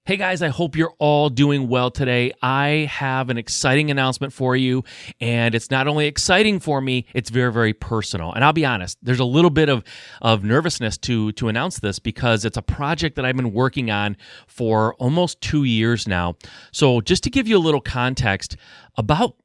Hey guys, I hope you're all doing well today. I have an exciting announcement for you, and it's not only exciting for me, it's very, very personal. And I'll be honest, there's a little bit of nervousness to announce this because it's a project that I've been working on for almost 2 years now. So just to give you a little context, about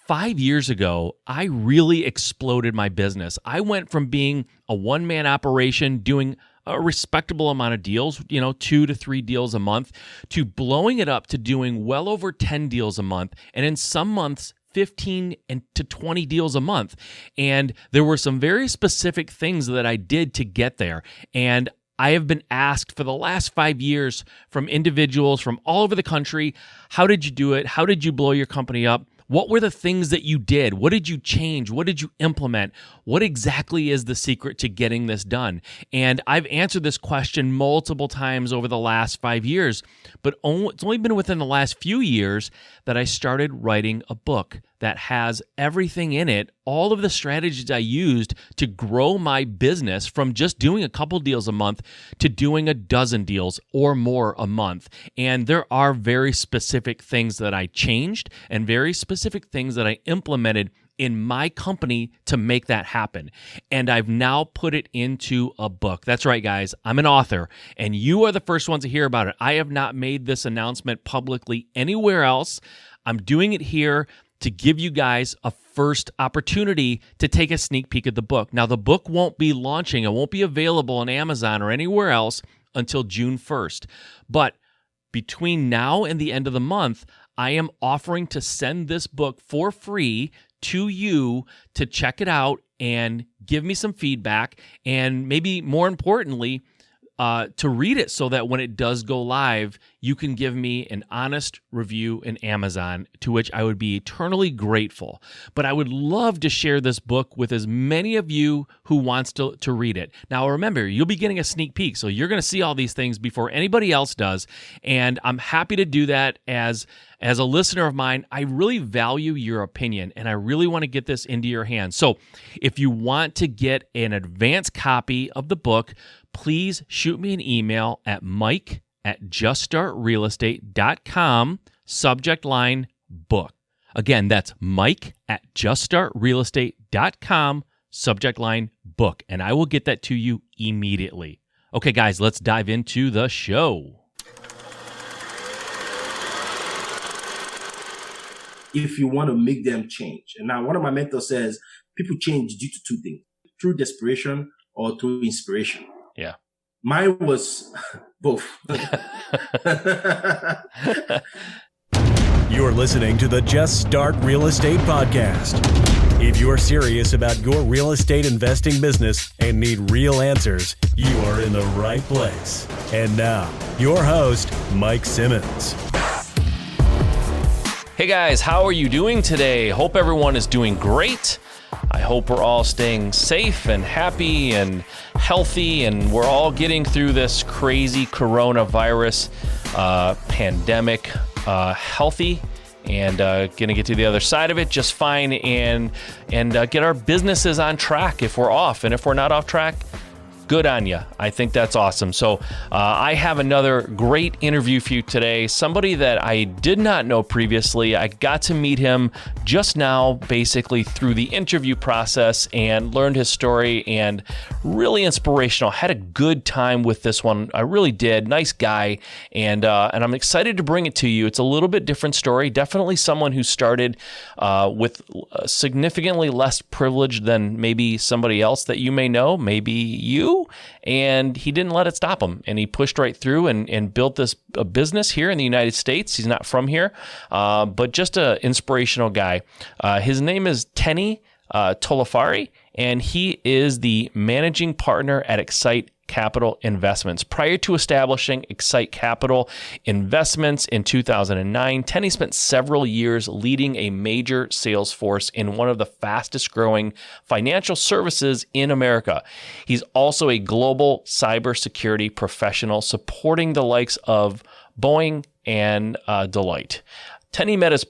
5 years ago, I really exploded my business. I went from being a one-man operation doing a respectable amount of deals, 2 to 3 deals a month, to blowing it up to doing well over 10 deals a month, and in some months, 15 to 20 deals a month. And there were some very specific things that I did to get there. And I have been asked for the last 5 years from individuals from all over the country, how did you do it? How did you blow your company up? What were the things that you did? What did you change? What did you implement? What exactly is the secret to getting this done? And I've answered this question multiple times over the last 5 years, but it's only been within the last few years that I started writing a book that has everything in it, all of the strategies I used to grow my business from just doing a couple deals a month to doing a dozen deals or more a month. And there are very specific things that I changed and very specific things that I implemented in my company to make that happen. And I've now put it into a book. That's right, guys. I'm an author, and you are the first ones to hear about it. I have not made this announcement publicly anywhere else. I'm doing it here to give you guys a first opportunity to take a sneak peek at the book. Now, the book won't be launching. It won't be available on Amazon or anywhere else until June 1st. But between now and the end of the month, I am offering to send this book for free to you to check it out and give me some feedback, and maybe more importantly, to read it so that when it does go live, you can give me an honest review in Amazon, to which I would be eternally grateful. But I would love to share this book with as many of you who wants to read it. Now, remember, you'll be getting a sneak peek, so you're going to see all these things before anybody else does, and I'm happy to do that as a listener of mine. I really value your opinion, and I really want to get this into your hands. So if you want to get an advance copy of the book, please shoot me an email at mike@juststartrealestate.com, subject line book. Again, that's mike@juststartrealestate.com, subject line book, and I will get that to you immediately. Okay, guys, let's dive into the show. If you want to make them change. And now one of my mentors says people change due to two things, through desperation or through inspiration. Yeah. Mine was both. You're listening to the Just Start Real Estate Podcast. If you're serious about your real estate investing business and need real answers, you are in the right place. And now, your host, Mike Simmons. Hey guys, how are you doing today? Hope everyone is doing great. I hope we're all staying safe and happy and healthy, and we're all getting through this crazy coronavirus pandemic healthy and gonna get to the other side of it just fine and get our businesses on track if we're off. And if we're not off track, good on you. I think that's awesome. So I have another great interview for you today. Somebody that I did not know previously. I got to meet him just now, basically through the interview process, and learned his story, and really inspirational. Had a good time with this one. I really did. Nice guy. And I'm excited to bring it to you. It's a little bit different story. Definitely someone who started with significantly less privilege than maybe somebody else that you may know, maybe you. And he didn't let it stop him, and he pushed right through and built a business here in the United States. He's not from here, but just an inspirational guy. His name is Tenny Tolofari, and he is the managing partner at Xsite Capital Investments. Prior to establishing Xsite Capital Investments in 2009, Tenny spent several years leading a major sales force in one of the fastest growing financial services in America. He's also a global cybersecurity professional supporting the likes of Boeing and Deloitte. Tenny met his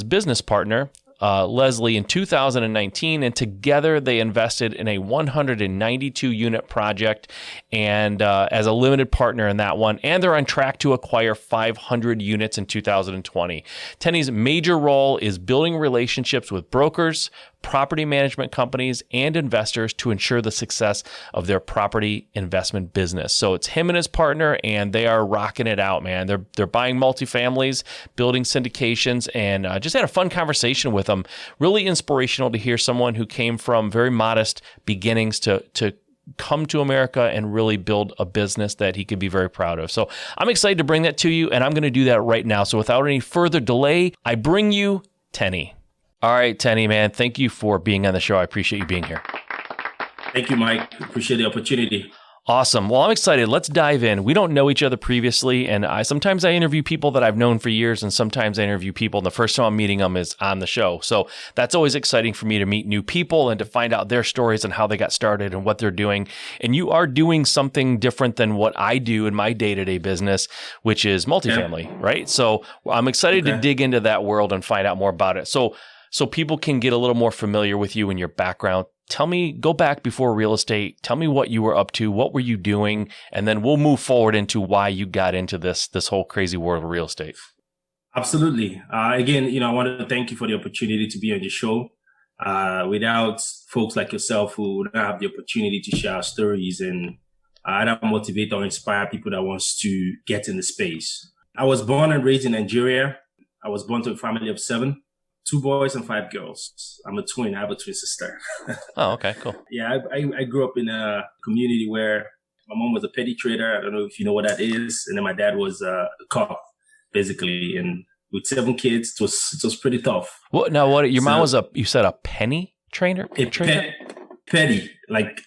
business partner, Leslie in 2019, and together they invested in a 192-unit project and as a limited partner in that one, and they're on track to acquire 500 units in 2020. Tenny's major role is building relationships with brokers, property management companies, and investors to ensure the success of their property investment business. So it's him and his partner, and they are rocking it out, man. They're buying multifamilies, building syndications, and just had a fun conversation with them. Really inspirational to hear someone who came from very modest beginnings to come to America and really build a business that he could be very proud of. So I'm excited to bring that to you, and I'm going to do that right now. So without any further delay, I bring you Tenny. All right, Tenny, man, thank you for being on the show. I appreciate you being here. Thank you, Mike. Appreciate the opportunity. Awesome. Well, I'm excited. Let's dive in. We don't know each other previously, and sometimes I interview people that I've known for years, and sometimes I interview people, and the first time I'm meeting them is on the show. So that's always exciting for me to meet new people and to find out their stories and how they got started and what they're doing. And you are doing something different than what I do in my day-to-day business, which is multifamily, right? So I'm excited to dig into that world and find out more about it. So people can get a little more familiar with you and your background. Tell me, go back before real estate. Tell me what you were up to. What were you doing? And then we'll move forward into why you got into this whole crazy world of real estate. Absolutely. Again, I want to thank you for the opportunity to be on the show. Without folks like yourself who would not have the opportunity to share our stories and either motivate or inspire people that wants to get in the space. I was born and raised in Nigeria. I was born to a family of 7. 2 boys and 5 girls. I'm a twin. I have a twin sister. Oh, okay, cool. Yeah, I grew up in a community where my mom was a petty trader. I don't know if you know what that is. And then my dad was a cop, basically. And with 7 kids, it was pretty tough. What? Now, what? Your mom was you said a penny trader? Petty, like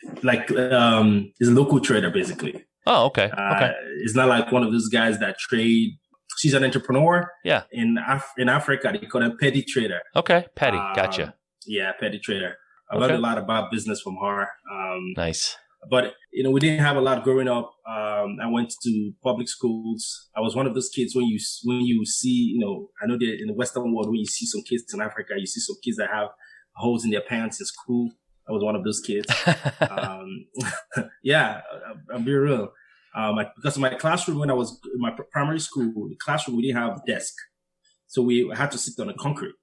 is a local trader, basically. Oh, okay. Okay. It's not like one of those guys that trade. She's an entrepreneur. Yeah. In Africa, they call them petty trader. Okay. Petty. Gotcha. Yeah. Petty trader. I learned a lot about business from her. Nice. But, we didn't have a lot growing up. I went to public schools. I was one of those kids when you see, I know that in the Western world, when you see some kids in Africa, you see some kids that have holes in their pants in school. I was one of those kids. Yeah, I'll be real. Because in my classroom, when I was in my primary school, the classroom, we didn't have a desk. So we had to sit on the concrete.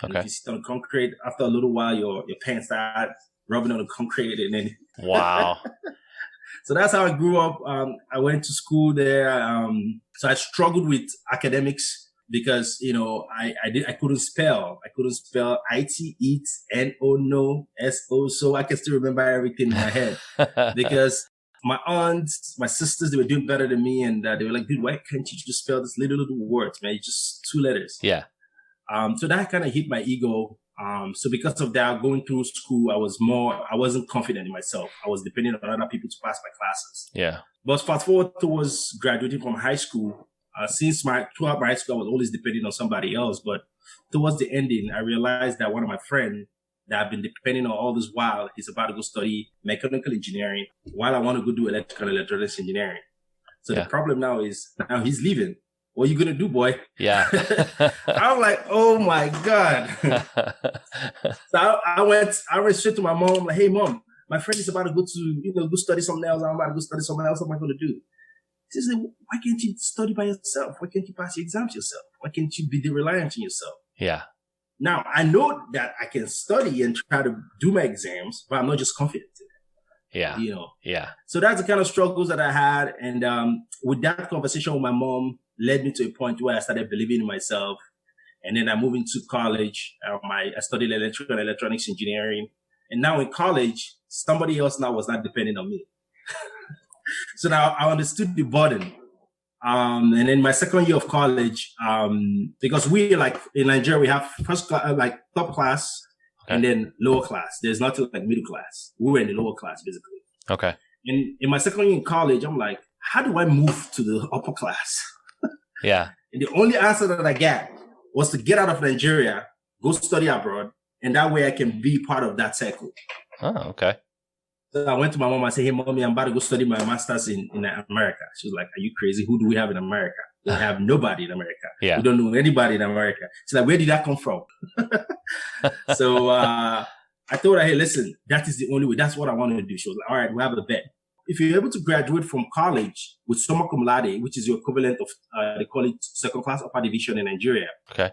Okay. And if you sit on the concrete, after a little while, your pants start rubbing on the concrete. And then wow. So that's how I grew up. I went to school there. So I struggled with academics because, I couldn't spell. I couldn't spell IT, eat, N-O, no, S-O. So I can still remember everything in my head because my aunts, my sisters, they were doing better than me. And they were like, dude, why can't you just spell this little words, man? It's just 2 letters. Yeah. So that kind of hit my ego. So because of that, going through school, I wasn't confident in myself. I was depending on other people to pass my classes. Yeah. But fast forward towards graduating from high school, throughout my high school, I was always depending on somebody else. But towards the ending, I realized that one of my friends that I've been depending on all this while, he's about to go study mechanical engineering while I want to go do electrical and electronics engineering. So the problem now is he's leaving. What are you going to do, boy? Yeah. I'm like, oh my God. So I went straight to my mom, like, hey mom, my friend is about to go to, go study something else. I'm about to go study something else. What am I going to do? She said, why can't you study by yourself? Why can't you pass your exams yourself? Why can't you be reliant on yourself? Yeah. Now, I know that I can study and try to do my exams, but I'm not just confident in it. Yeah. Yeah. So that's the kind of struggles that I had. And with that conversation with my mom led me to a point where I started believing in myself. And then I moved into college. I studied electrical and electronics engineering. And now in college, somebody else now was not depending on me. So now I understood the burden. And in my second year of college, because we in Nigeria, we have top class and then lower class. There's nothing like middle class. We were in the lower class, basically. Okay. And in my second year in college, I'm like, how do I move to the upper class? Yeah. And the only answer that I got was to get out of Nigeria, go study abroad, and that way I can be part of that circle. Oh, okay. So I went to my mom and said, hey, mommy, I'm about to go study my master's in America. She was like, are you crazy? Who do we have in America? We have nobody in America. Yeah. We don't know anybody in America. She's like, where did that come from? So I told her, hey, listen, that is the only way. That's what I wanted to do. She was like, all right, we have a bet. If you're able to graduate from college with summa cum laude, which is your equivalent of, they call it second class upper division in Nigeria. Okay.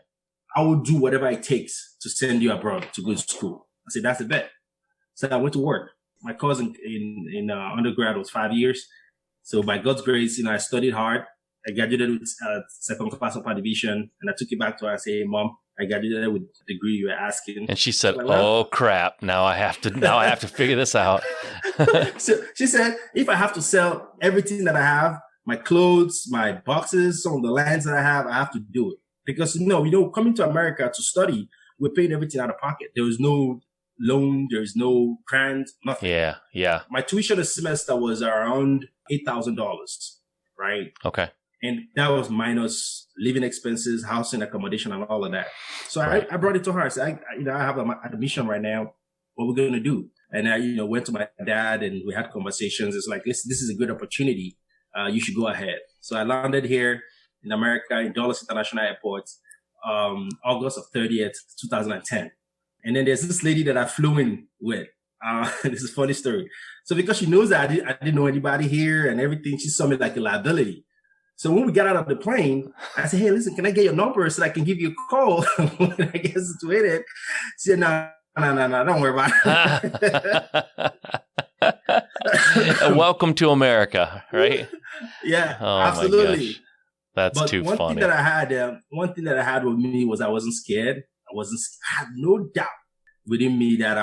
I will do whatever it takes to send you abroad to go to school. I said, that's a bet. So I went to work. My course in undergrad was 5 years. So by God's grace, I studied hard. I graduated with second class upper division, and I took it back to her and said, hey, Mom, I graduated with the degree you were asking. And she said, oh, crap. Now I have to figure this out. So she said, if I have to sell everything that I have, my clothes, my boxes, some of the lands that I have to do it. Because, coming to America to study, we're paying everything out of pocket. There was no loan, there's no grant, nothing. Yeah. My tuition a semester was around $8,000, right? Okay. And that was minus living expenses, housing, accommodation, and all of that. So right. I brought it to her. I said, I have an admission right now. What we're going to do? And I, went to my dad and we had conversations. It's like, this is a good opportunity. You should go ahead. So I landed here in America in Dulles International Airport, August of 30th, 2010. And then there's this lady that I flew in with. This is a funny story. So because she knows that I didn't know anybody here and everything, she saw me like a liability. So when we got out of the plane, I said, hey, listen, can I get your number so I can give you a call when I get situated? She said, no, don't worry about it. Welcome to America, right? Yeah, oh, absolutely. My gosh. That's too funny. One thing that I had with me was I wasn't scared. I had no doubt within me that,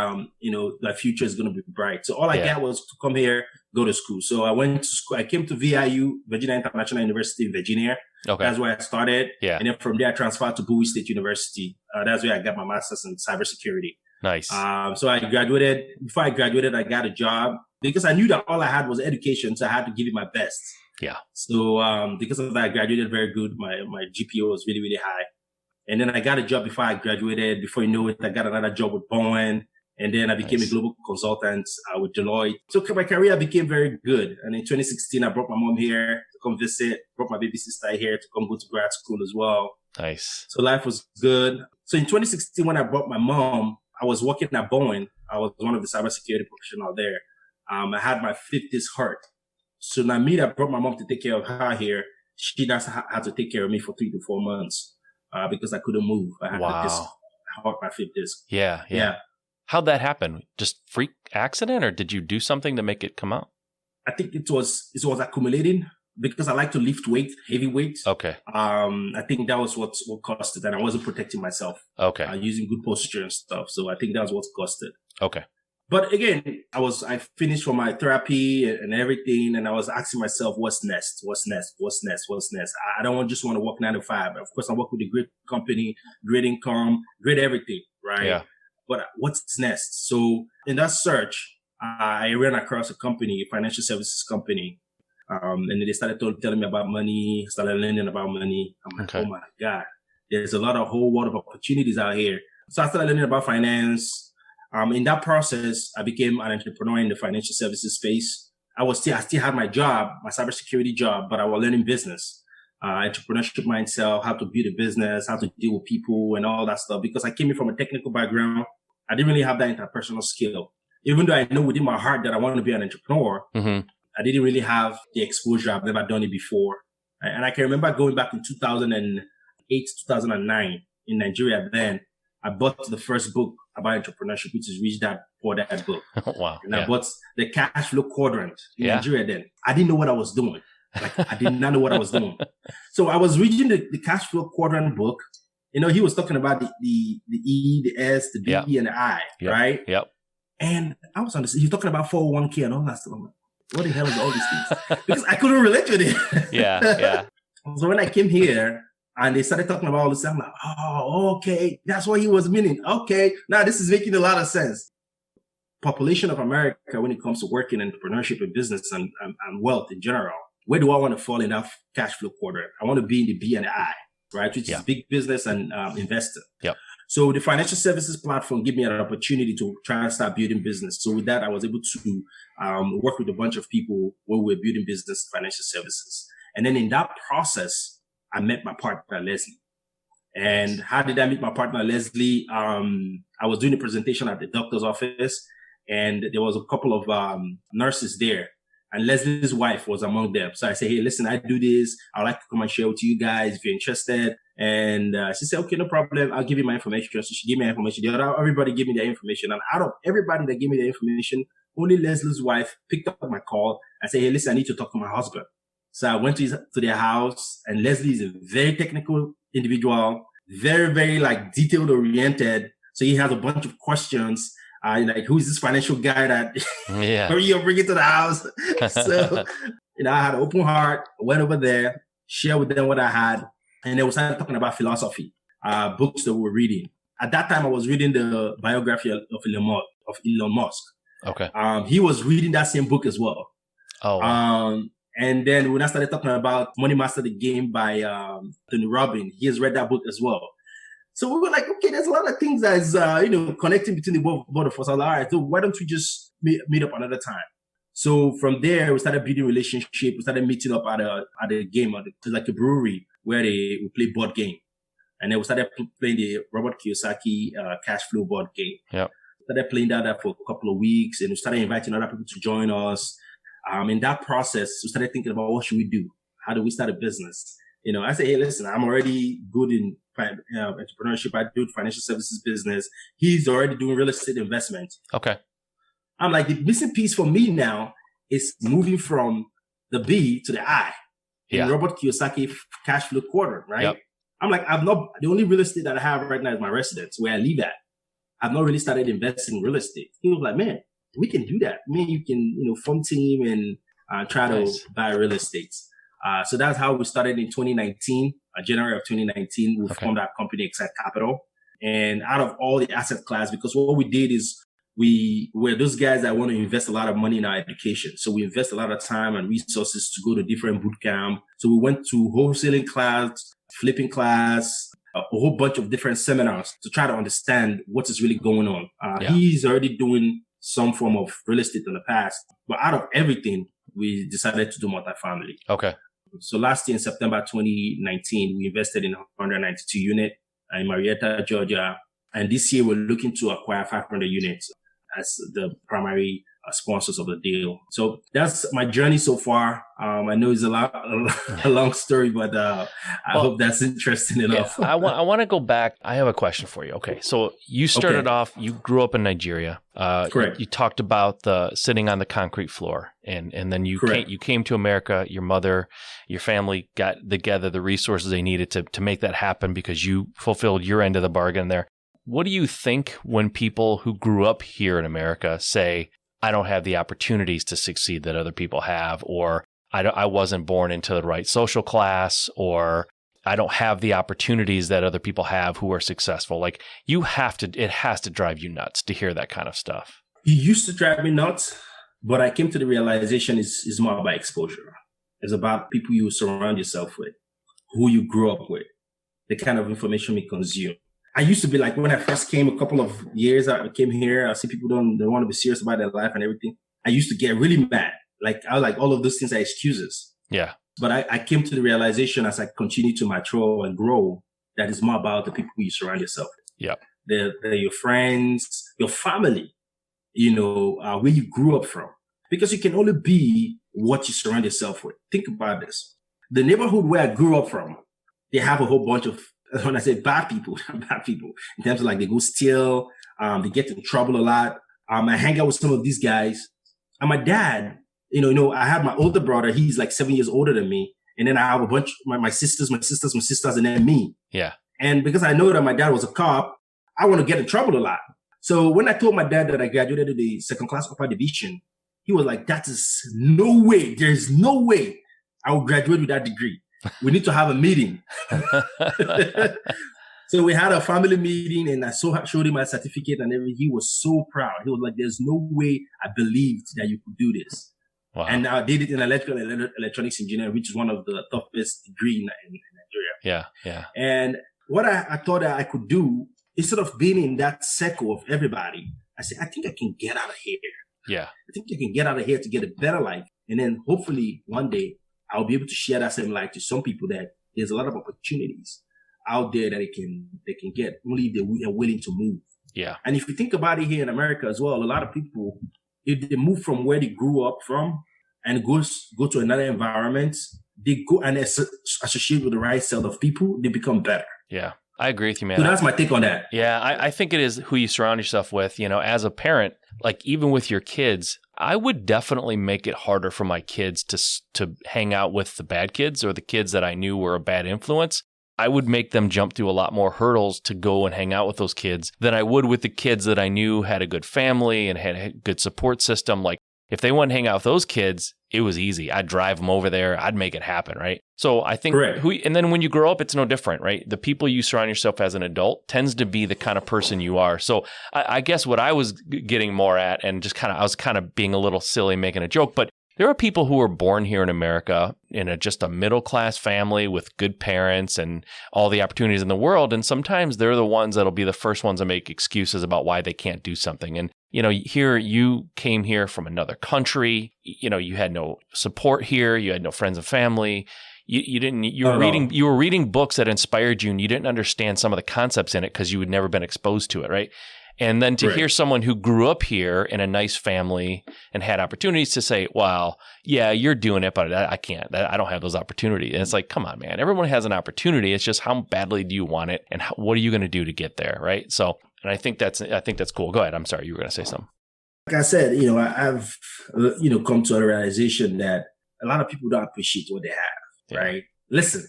my future is going to be bright. So all I got was to come here, go to school. So I went to school. I came to VIU, Virginia International University in Virginia. Okay. That's where I started. Yeah. And then from there, I transferred to Bowie State University. That's where I got my master's in cybersecurity. Nice. So I graduated. Before I graduated, I got a job because I knew that all I had was education. So I had to give it my best. Yeah. So because of that, I graduated very good. My GPA was really, really high. And then I got a job before I graduated. Before you know it, I got another job with Boeing. And then I became a global consultant with Deloitte. So my career became very good. And in 2016, I brought my mom here to come visit, brought my baby sister here to come go to grad school as well. Nice. So life was good. So in 2016, when I brought my mom, I was working at Boeing. I was one of the cybersecurity professionals there. I had my 50th heart. So now I brought my mom to take care of her here. She just had to take care of me for 3 to 4 months. Because I couldn't move. I had my fifth disc. Yeah. How'd that happen? Just freak accident, or did you do something to make it come out? I think it was accumulating because I like to lift weight, heavy weight. Okay. I think that was what caused it, and I wasn't protecting myself. Okay. Using good posture and stuff. So I think that was what caused it. Okay. But again, I finished for my therapy and everything, and I was asking myself, what's next? I don't just want to work 9 to 5. Of course, I work with a great company, great income, great everything, right? Yeah. But what's next? So in that search, I ran across a company, a financial services company, and they started telling me about money, started learning about money. I'm like, oh my God, there's a whole world of opportunities out here. So I started learning about finance. In that process, I became an entrepreneur in the financial services space. I still had my job, my cybersecurity job, but I was learning business, entrepreneurship mindset, how to build a business, how to deal with people and all that stuff. Because I came in from a technical background, I didn't really have that interpersonal skill. Even though I know within my heart that I want to be an entrepreneur, I didn't really have the exposure. I've never done it before. And I can remember going back in 2008, 2009 in Nigeria then. I bought the first book about entrepreneurship, which is Rich Dad Poor Dad book. Wow. And I bought the cash flow quadrant in Nigeria then. I didn't know what I was doing. I did not know what I was doing. So I was reading the cash flow quadrant book. He was talking about the E, the S, the B, and the I, right? Yep. And I was understanding. He was talking about 401k and all that stuff. I'm like, what the hell is all these things? Because I couldn't relate with it. Yeah. So when I came here, and they started talking about all this, I'm like, oh, okay. That's what he was meaning. Okay. Now this is making a lot of sense. Population of America, when it comes to working in entrepreneurship and business and wealth in general, where do I want to fall in that cash flow quadrant? I want to be in the B and the I, right? Which is big business and investor. Yep. So the financial services platform gave me an opportunity to try and start building business. So with that, I was able to work with a bunch of people when we were building business financial services. And then in that process, I met my partner, Leslie. And how did I meet my partner, Leslie? I was doing a presentation at the doctor's office, and there was a couple of nurses there, and Leslie's wife was among them. So I said, hey, listen, I do this. I'd like to come and share with you guys if you're interested. And she said, okay, no problem. I'll give you my information. So she gave me information. Everybody gave me their information. And out of everybody that gave me the information, only Leslie's wife picked up my call and said, hey, listen, I need to talk to my husband. So I went to their house, and Leslie is a very technical individual, very, very like detailed oriented. So he has a bunch of questions. Like, who's this financial guy that you're bringing to the house? So, I had an open heart, went over there, shared with them what I had. And then we started talking about philosophy, books that we were reading. At that time, I was reading the biography of Elon Musk. Okay. He was reading that same book as well. Oh, wow. And then when I started talking about Money Master the Game by Tony Robbins, he has read that book as well. So we were like, okay, there's a lot of things that's, connecting between the both of us. I was like, all right, so why don't we just meet up another time? So from there, we started building relationship. We started meeting up at a game, like a brewery where we play board game. And then we started playing the Robert Kiyosaki cash flow board game. Yeah. Started playing that for a couple of weeks, and we started inviting other people to join us. In that process, we started thinking about what should we do? How do we start a business? I said, hey, listen, I'm already good in entrepreneurship. I do financial services business. He's already doing real estate investment. Okay. I'm like, the missing piece for me now is moving from the B to the I in Robert Kiyosaki cash flow quadrant, right? Yep. I'm like, the only real estate that I have right now is my residence where I live at. I've not really started investing in real estate. He was like, man, we can do that. You can, form team and try to buy real estate. So that's how we started in 2019, January of 2019. We formed our company, Xsite Capital. And out of all the asset class, because what we did is we were those guys that want to invest a lot of money in our education. So we invest a lot of time and resources to go to different boot camp. So we went to wholesaling class, flipping class, a whole bunch of different seminars to try to understand what is really going on. He's already doing some form of real estate in the past, but out of everything, we decided to do multifamily. Okay. So last year in September 2019, we invested in 192 units in Marietta, Georgia. And this year we're looking to acquire 500 units as the primary sponsors of the deal. So that's my journey so far. I know it's a long story, but I hope that's interesting enough. I want to go back. I have a question for you. Okay. So you started off, you grew up in Nigeria. Correct. You talked about the sitting on the concrete floor and then you came to America. Your mother, your family got together the resources they needed to make that happen because you fulfilled your end of the bargain there. What do you think when people who grew up here in America say, I don't have the opportunities to succeed that other people have, or I wasn't born into the right social class, or I don't have the opportunities that other people have who are successful? Like it has to drive you nuts to hear that kind of stuff. It used to drive me nuts, but I came to the realization is more about exposure. It's about people you surround yourself with, who you grew up with, the kind of information we consume. I used to be like, when I first came a couple of years, I came here, I see people they want to be serious about their life and everything. I used to get really mad. Like, I was like, all of those things are excuses. Yeah. But I came to the realization as I continue to mature and grow, that it's more about the people you surround yourself with. Yeah. They're your friends, your family, where you grew up from. Because you can only be what you surround yourself with. Think about this. The neighborhood where I grew up from, they have a whole bunch of, when I say bad people in terms of like they go steal, they get in trouble a lot. I hang out with some of these guys. And my dad, I have my older brother. He's like 7 years older than me. And then I have a bunch of my sisters, and then me. Yeah. And because I know that my dad was a cop, I want to get in trouble a lot. So when I told my dad that I graduated to the second class upper division, he was like, that is no way. There's no way I will graduate with that degree. We need to have a meeting. So we had a family meeting and I showed him my certificate and everything. He was so proud. He was like, there's no way I believed that you could do this. Wow. And I did it in electronics engineering, which is one of the toughest degrees in Nigeria. Yeah. And what I thought that I could do, instead of being in that circle of everybody, I said, I think I can get out of here. Yeah. I think I can get out of here to get a better life. And then hopefully one day I'll be able to share that same life to some people that, there's a lot of opportunities out there that they can get only if they're willing to move. Yeah. And if you think about it here in America as well, a lot of people, if they move from where they grew up from and go to another environment, they go and associate with the right set of people, they become better. Yeah. I agree with you, man. So that's my take on that. Yeah, I think it is who you surround yourself with. You know, as a parent, like even with your kids, I would definitely make it harder for my kids to hang out with the bad kids or the kids that I knew were a bad influence. I would make them jump through a lot more hurdles to go and hang out with those kids than I would with the kids that I knew had a good family and had a good support system. Like if they wanted to hang out with those kids, it was easy. I'd drive them over there. I'd make it happen, right? So I think, and then when you grow up, it's no different, right? The people you surround yourself as an adult tends to be the kind of person you are. So I guess what I was getting more at, and just I was kind of being a little silly making a joke, but there are people who are born here in America in just a middle-class family with good parents and all the opportunities in the world. And sometimes they're the ones that'll be the first ones to make excuses about why they can't do something. And, you know, here you came here from another country. You know, you had no support here. You had no friends and family. You were reading books that inspired you and you didn't understand some of the concepts in it because you had never been exposed to it, right? And then to hear someone who grew up here in a nice family and had opportunities to say, well, yeah, you're doing it, but I can't. I don't have those opportunities. And it's like, come on, man. Everyone has an opportunity. It's just how badly do you want it and what are you going to do to get there, right? So, and I think that's cool. Go ahead. I'm sorry. You were going to say something. Like I said, you know, I've, you know, come to a realization that a lot of people don't appreciate what they have, right? Listen,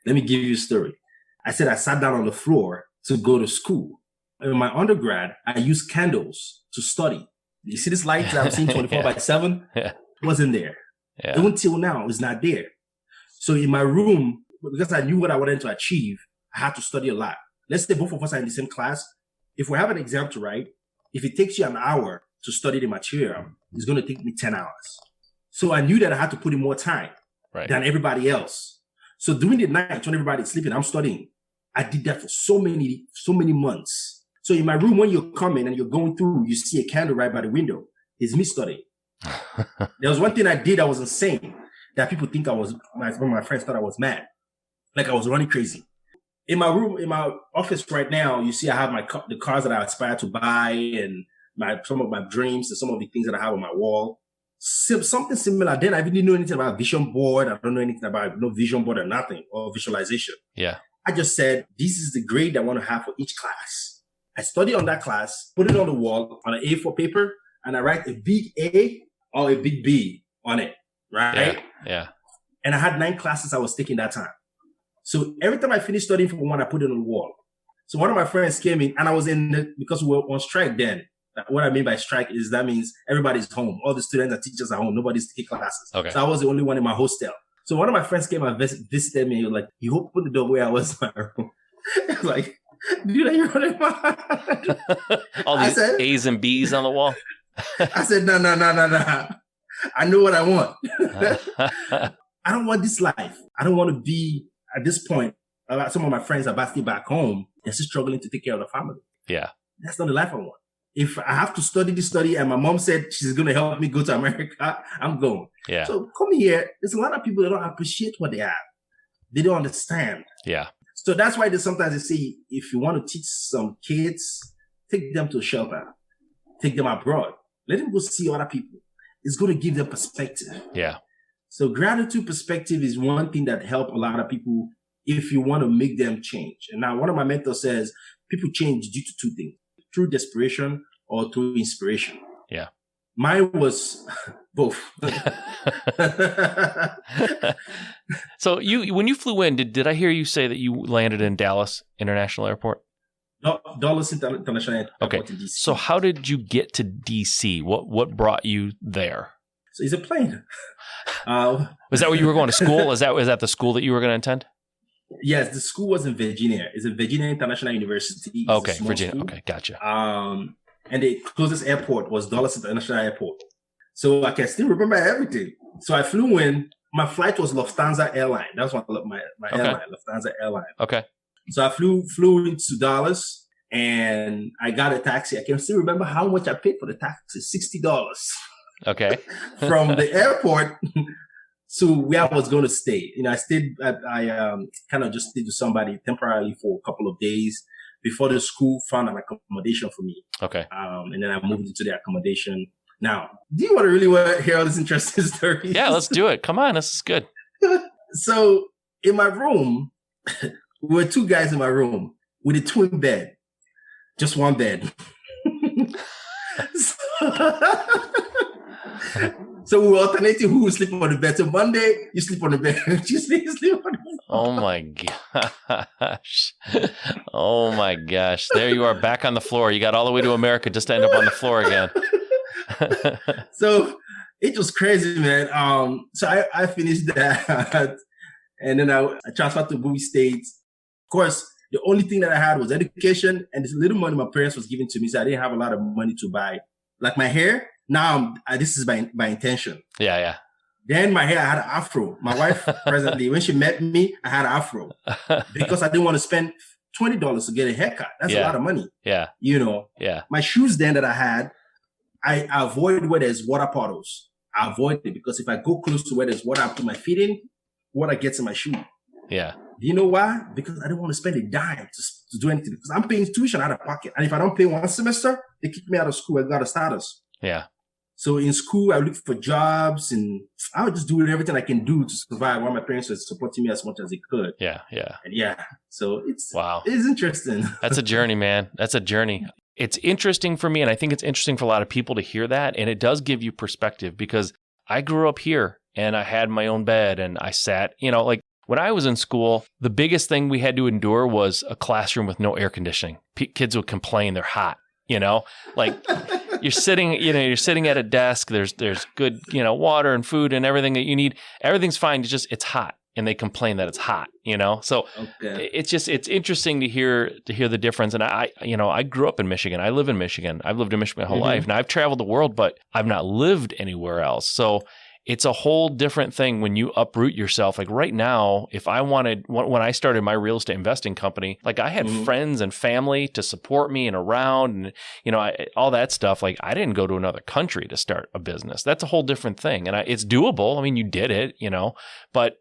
let me give you a story. I said I sat down on the floor to go to school. In my undergrad, I used candles to study. You see this light that I'm seeing 24 by 7? It wasn't there. Even until now, it's not there. So in my room, because I knew what I wanted to achieve, I had to study a lot. Let's say both of us are in the same class. If we have an exam to write, if it takes you an hour to study the material, it's going to take me 10 hours. So I knew that I had to put in more time than everybody else. So during the night, when everybody's sleeping, I'm studying. I did that for so many months. So in my room, when you come in and you're going through, you see a candle right by the window. It's me studying. There was one thing I did that was insane, that people think my friends thought I was mad. Like I was running crazy. In my room, in my office right now, you see I have the cars that I aspire to buy and some of my dreams and some of the things that I have on my wall. Something similar. Then I didn't know anything about vision board. I don't know anything about no vision board or nothing, or visualization. Yeah. I just said, this is the grade I want to have for each class. I study on that class, put it on the wall on an A4 paper, and I write a big A or a big B on it, right? Yeah. And I had 9 classes I was taking that time. So every time I finished studying for one, I put it on the wall. So one of my friends came in, and I was because we were on strike then. What I mean by strike is that means everybody's home. All the students and teachers are home. Nobody's taking classes. Okay. So I was the only one in my hostel. So one of my friends came and visited me. He was like, he opened the door where I was in my room. I was like, dude, you're running my all these A's and B's on the wall. I said, no. I know what I want. I don't want this life. I don't want to be at this point. Some of my friends are back home. They're still struggling to take care of the family. Yeah. That's not the life I want. If I have to study and my mom said she's going to help me go to America, I'm going. Yeah. So come here. There's a lot of people that don't appreciate what they have. They don't understand. Yeah. So that's why sometimes they say, if you want to teach some kids, take them to a shelter, take them abroad, let them go see other people. It's going to give them perspective. Yeah. So gratitude perspective is one thing that helps a lot of people if you want to make them change. And now one of my mentors says, people change due to 2 things, through desperation or through inspiration. Yeah. Mine was both. So when you flew in, did I hear you say that you landed in Dallas International Airport? No, Dallas International Airport. Okay. In DC. So how did you get to DC? What brought you there? So it's a plane. Was that where you were going to school? Was that the school that you were going to attend? Yes, the school was in Virginia. It's a Virginia International University. Okay, Virginia. School. Okay, gotcha. And the closest airport was Dallas International Airport. So I can still remember everything. So I flew in. My flight was Lufthansa Airline. That's my airline, Lufthansa Airline. Okay. So I flew into Dallas and I got a taxi. I can still remember how much I paid for the taxi, $60. Okay. From the airport So where I was going to stay, I kind of just stayed with somebody temporarily for a couple of days before the school found an accommodation for me. Okay. And then I moved into the accommodation. Now, do you want to hear all this interesting stories? Yeah, let's do it. Come on, this is good. So in my room, we were two guys in my room with a twin bed, just one bed. So we were alternating who would sleep on the bed. So Monday, you sleep on the bed. Tuesday, you sleep on the bed. Oh my gosh. Oh my gosh. There you are back on the floor. You got all the way to America just to end up on the floor again. So it was crazy, man. So I finished that. And then I transferred to Bowie State. Of course, the only thing that I had was education and this little money my parents was giving to me. So I didn't have a lot of money to buy. Like my hair, now this is by intention. Yeah. Then my hair, I had an afro. My wife presently, when she met me, I had an afro because I didn't want to spend $20 to get a haircut. That's a lot of money. Yeah. Yeah. My shoes then that I had, I avoid where there's water puddles. I avoid it because if I go close to where there's water, I put my feet in, water gets in my shoe. Yeah. Do you know why? Because I didn't want to spend a dime to do anything. Because I'm paying tuition out of pocket. And if I don't pay one semester, they kick me out of school. I got a status. Yeah. So in school, I looked for jobs and I would just do everything I can do to survive while my parents were supporting me as much as they could. Yeah. And so it's interesting. That's a journey, man. That's a journey. It's interesting for me. And I think it's interesting for a lot of people to hear that. And it does give you perspective because I grew up here and I had my own bed and I sat, like when I was in school, the biggest thing we had to endure was a classroom with no air conditioning. Kids would complain they're hot, like you're sitting at a desk. There's good, water and food and everything that you need. Everything's fine. It's hot. And they complain that it's hot, So it's interesting to hear the difference. And I grew up in Michigan. I live in Michigan. I've lived in Michigan my whole life. Now I've traveled the world, but I've not lived anywhere else. So it's a whole different thing when you uproot yourself. Like right now, if I wanted, when I started my real estate investing company, like I had friends and family to support me and around and, all that stuff. Like I didn't go to another country to start a business. That's a whole different thing. And it's doable. I mean, you did it, but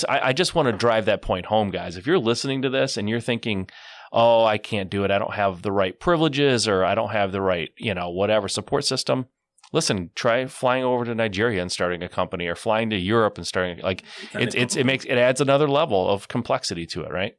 I just want to drive that point home, guys. If you're listening to this and you're thinking, oh, I can't do it. I don't have the right privileges or I don't have the right, whatever support system. Listen, try flying over to Nigeria and starting a company or flying to Europe and starting it adds another level of complexity to it, right?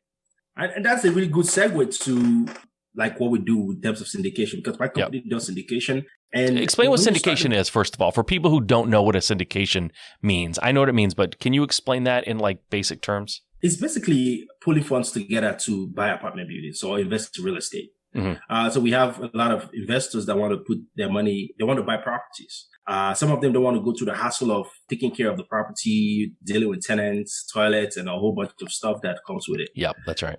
And that's a really good segue to like what we do in terms of syndication because my company does syndication. And explain what syndication is, first of all, for people who don't know what a syndication means. I know what it means, but can you explain that in like basic terms? It's basically pulling funds together to buy apartment buildings or invest in real estate. Mm-hmm. So we have a lot of investors that want to put their money, they want to buy properties. Some of them don't want to go through the hassle of taking care of the property, dealing with tenants, toilets, and a whole bunch of stuff that comes with it. Yep, that's right.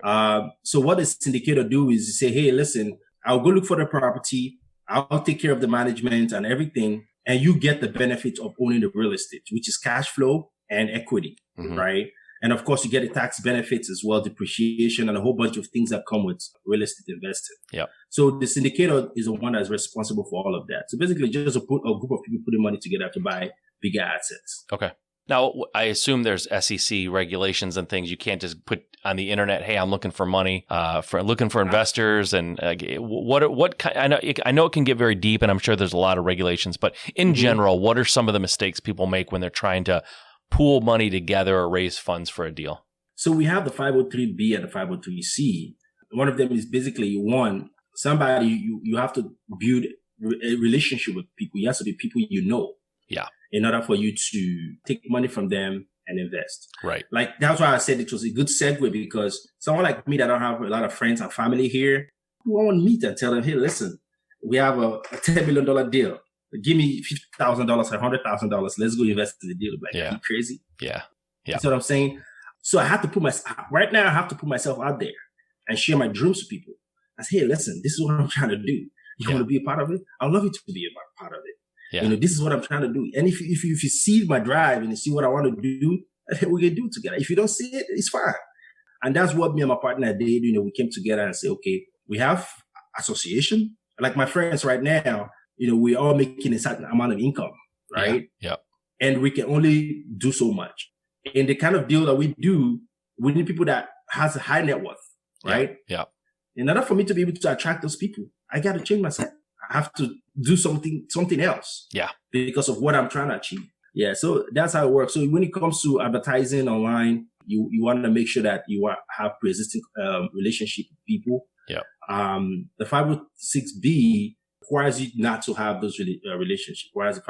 So what the syndicator do is say, hey, listen, I'll go look for the property. I'll take care of the management and everything. And you get the benefit of owning the real estate, which is cash flow and equity, right? And of course, you get the tax benefits as well, depreciation, and a whole bunch of things that come with real estate investing. Yeah. So the syndicator is the one that's responsible for all of that. So basically, just a group of people putting money together to buy bigger assets. Okay. Now, I assume there's SEC regulations and things. You can't just put on the internet, "Hey, I'm looking for money, looking for investors." And what kind? I know it can get very deep, and I'm sure there's a lot of regulations. But in general, what are some of the mistakes people make when they're trying to pool money together or raise funds for a deal? So we have the 503B and the 503C. One of them is basically somebody you have to build a relationship with people. You have to be people Yeah. In order for you to take money from them and invest. Right. Like that's why I said it was a good segue because someone like me that don't have a lot of friends and family here, who want to meet and tell them, hey, listen, we have a $10 million deal. Give me $50,000 or $100,000. Let's go invest in the deal. Like, are you crazy? Yeah. That's what I'm saying. So I have to put I have to put myself out there and share my dreams with people. I say, hey, listen, this is what I'm trying to do. You want to be a part of it? I'd love you to be a part of it. Yeah. This is what I'm trying to do. And if you see my drive and you see what I want to do, we can do it together. If you don't see it, it's fine. And that's what me and my partner did. We came together and said, okay, we have association. Like my friends right now, we're all making a certain amount of income, right? Yeah. and we can only do so much. In the kind of deal that we do, we need people that has a high net worth, right? Yeah. In order for me to be able to attract those people, I got to change myself. I have to do something else. Yeah. Because of what I'm trying to achieve. Yeah. So that's how it works. So when it comes to advertising online, you want to make sure that you have pre-existing relationship with people. Yeah. The 506B requires you not to have those relationships, whereas the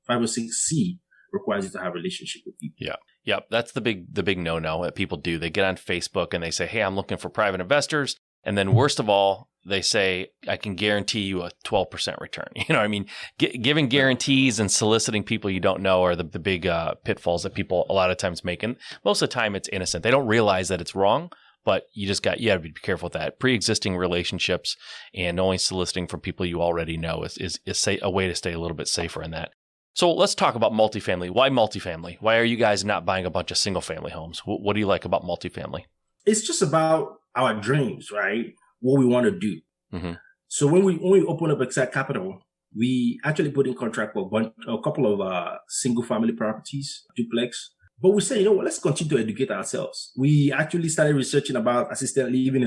506C requires you to have a relationship with people. Yeah. Yeah. That's the big no-no that people do. They get on Facebook and they say, hey, I'm looking for private investors. And then worst of all, they say, I can guarantee you a 12% return. You know what I mean? Giving guarantees and soliciting people you don't know are the big pitfalls that people a lot of times make. And most of the time it's innocent. They don't realize that it's wrong, but you got to be careful with that. Pre-existing relationships and only soliciting from people you already know is a way to stay a little bit safer in that. So let's talk about multifamily. Why multifamily? Why are you guys not buying a bunch of single family homes? What do you like about multifamily? It's just about our dreams, right? What we want to do. Mm-hmm. So when we open up Xsite Capital, we actually put in contract for a couple of single family properties, duplex. But we say, let's continue to educate ourselves. We actually started researching about assistant living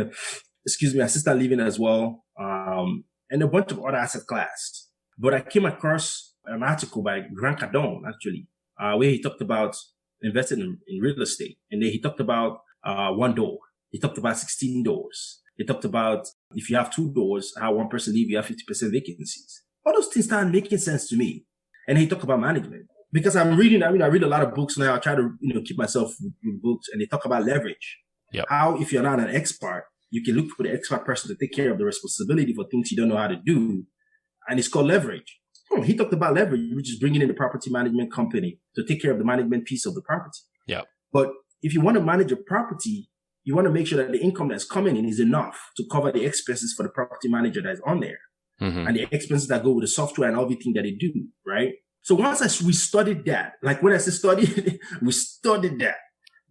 as well, and a bunch of other asset class. But I came across an article by Grant Cardone, actually, where he talked about investing in real estate. And then he talked about one door. He talked about 16 doors. He talked about if you have 2 doors, how one person leave, you have 50% vacancies. All those things started making sense to me. And he talked about management. Because I read a lot of books now. I try to, keep myself with books, and they talk about leverage. Yep. How, if you're not an expert, you can look for the expert person to take care of the responsibility for things you don't know how to do. And it's called leverage. He talked about leverage, which is bringing in the property management company to take care of the management piece of the property. Yeah. But if you want to manage a property, you want to make sure that the income that's coming in is enough to cover the expenses for the property manager that's on there. Mm-hmm. And the expenses that go with the software and everything that they do, right? So once we studied that, like when I say studied, we studied that,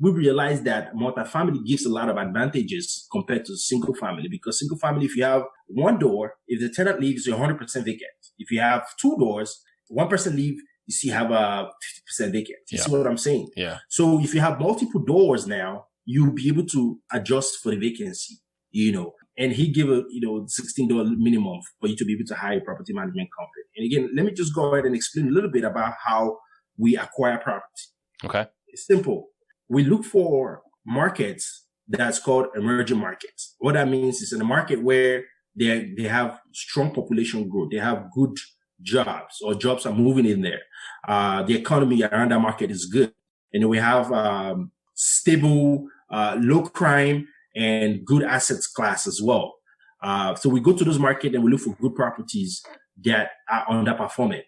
we realized that multifamily gives a lot of advantages compared to single family, because single family, if you have 1 door, if the tenant leaves, you're 100% vacant. If you have 2 doors, 1 person leave, you see have a 50% vacant. You see what I'm saying? Yeah. So if you have multiple doors now, you'll be able to adjust for the vacancy, and he gave a, $16 minimum for you to be able to hire a property management company. And again, let me just go ahead and explain a little bit about how we acquire property. Okay. It's simple. We look for markets that's called emerging markets. What that means is in a market where they have strong population growth, they have good jobs, or jobs are moving in there. The economy around that market is good. And we have stable, low crime, and good assets class as well. So we go to those markets and we look for good properties that are underperforming.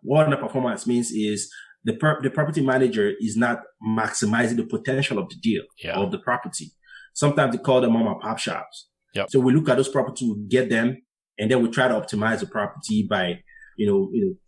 What underperformance means is the property manager is not maximizing the potential of the deal of the property. Sometimes they call them mom and pop shops. Yep. So we look at those properties, we get them, and then we try to optimize the property by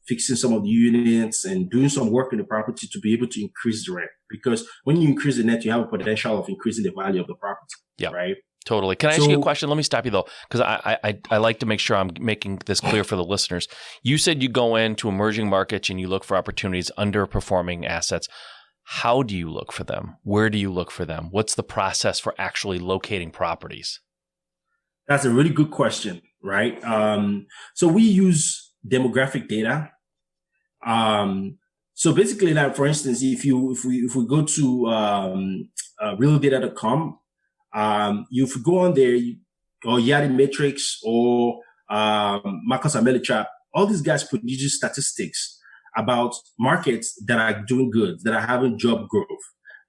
fixing some of the units and doing some work in the property to be able to increase the rent. Because when you increase the net, you have a potential of increasing the value of the property. Yeah. Right. Totally. Can I ask you a question? Let me stop you though, because I like to make sure I'm making this clear for the listeners. You said you go into emerging markets and you look for opportunities, underperforming assets. How do you look for them? Where do you look for them? What's the process for actually locating properties? That's a really good question, right? So we use demographic data. So basically, like for instance, if we go to realdata.com, if you go on there, or Yadi Matrix or Marcus Amelichap, all these guys produce statistics about markets that are doing good, that are having job growth,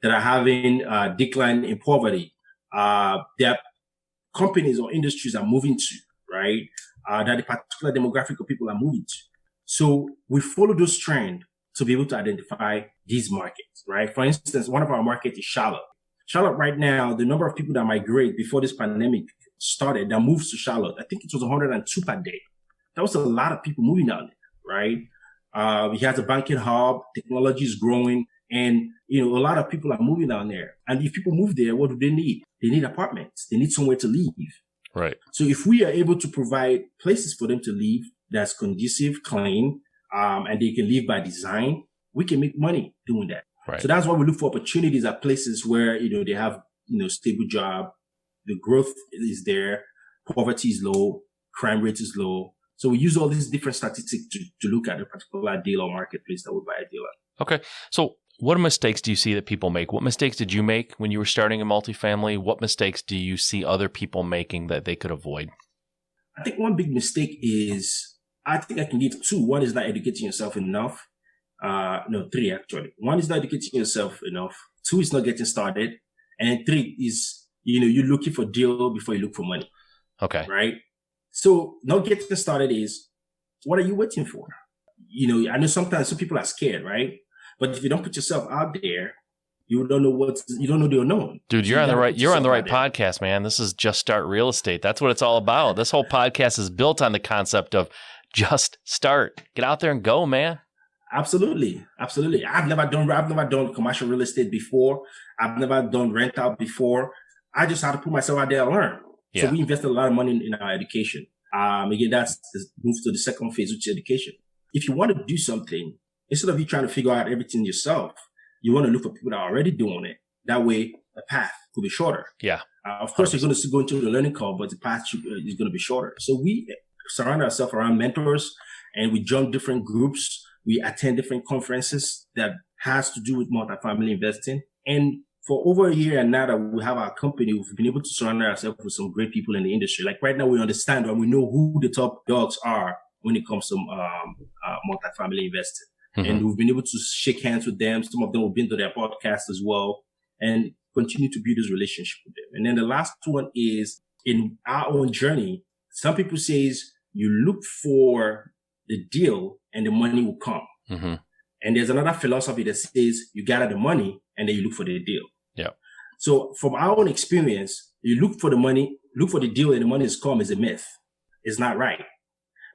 that are having decline in poverty, that companies or industries are moving to, right? That the particular demographic of people are moving to. So we follow those trends to be able to identify these markets, right? For instance, one of our markets is Charlotte. Charlotte right now, the number of people that migrate before this pandemic started, that moves to Charlotte, I think it was 102 per day. That was a lot of people moving down there, right? We have a banking hub, technology is growing, and a lot of people are moving down there. And if people move there, what do they need? They need apartments. They need somewhere to live. Right. So if we are able to provide places for them to live that's conducive, clean, and they can live by design, we can make money doing that. Right. So that's why we look for opportunities at places where, they have, stable job, the growth is there, poverty is low, crime rate is low. So we use all these different statistics to look at a particular deal or marketplace that we buy a deal at. Okay. So what mistakes do you see that people make? What mistakes did you make when you were starting a multifamily? What mistakes do you see other people making that they could avoid? I think one big mistake is, I think I can give two. One is not educating yourself enough. Three actually. One is not educating yourself enough. Two is not getting started. And three is, you're looking for deal before you look for money. Okay. Right? So not getting started is, what are you waiting for? I know sometimes some people are scared, right? But if you don't put yourself out there, you don't know the unknown. Dude, you're on the right podcast, man. This is Just Start Real Estate. That's what it's all about. This whole podcast is built on the concept of just start. Get out there and go, man. Absolutely. I've never done commercial real estate before. I've never done rental before. I just had to put myself out there and learn. Yeah. So we invested a lot of money in our education. Again, that's move to the second phase, which is education. If you want to do something, instead of you trying to figure out everything yourself, you want to look for people that are already doing it. That way, the path could be shorter. Yeah. Of course, 100%. You're going to go into the learning curve, but the path is going to be shorter. So we surround ourselves around mentors, and we join different groups. We attend different conferences that has to do with multifamily investing. And for over a year and now that we have our company, we've been able to surround ourselves with some great people in the industry. Like right now, we understand and we know who the top dogs are when it comes to multifamily investing. Mm-hmm. And we've been able to shake hands with them. Some of them have been to their podcast as well and continue to build this relationship with them. And then the last one is in our own journey. Some people says you look for the deal and the money will come. Mm-hmm. And there's another philosophy that says you gather the money and then you look for the deal. Yeah. So from our own experience, you look for the money, look for the deal and the money is come is a myth. It's not right.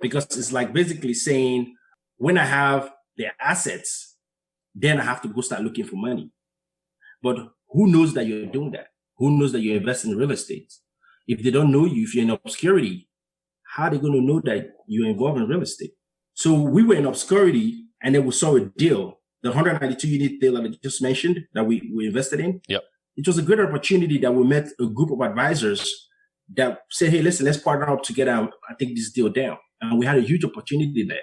Because it's like basically saying, when I have the assets, then I have to go start looking for money. But who knows that you're doing that? Who knows that you're investing in real estate? If they don't know you, if you're in obscurity, how are they going to know that you're involved in real estate? So we were in obscurity and then we saw a deal, the 192 unit deal that I just mentioned that we invested in. Yep. It was a great opportunity that we met a group of advisors that said, hey, listen, let's partner up together and take this deal down. And we had a huge opportunity there.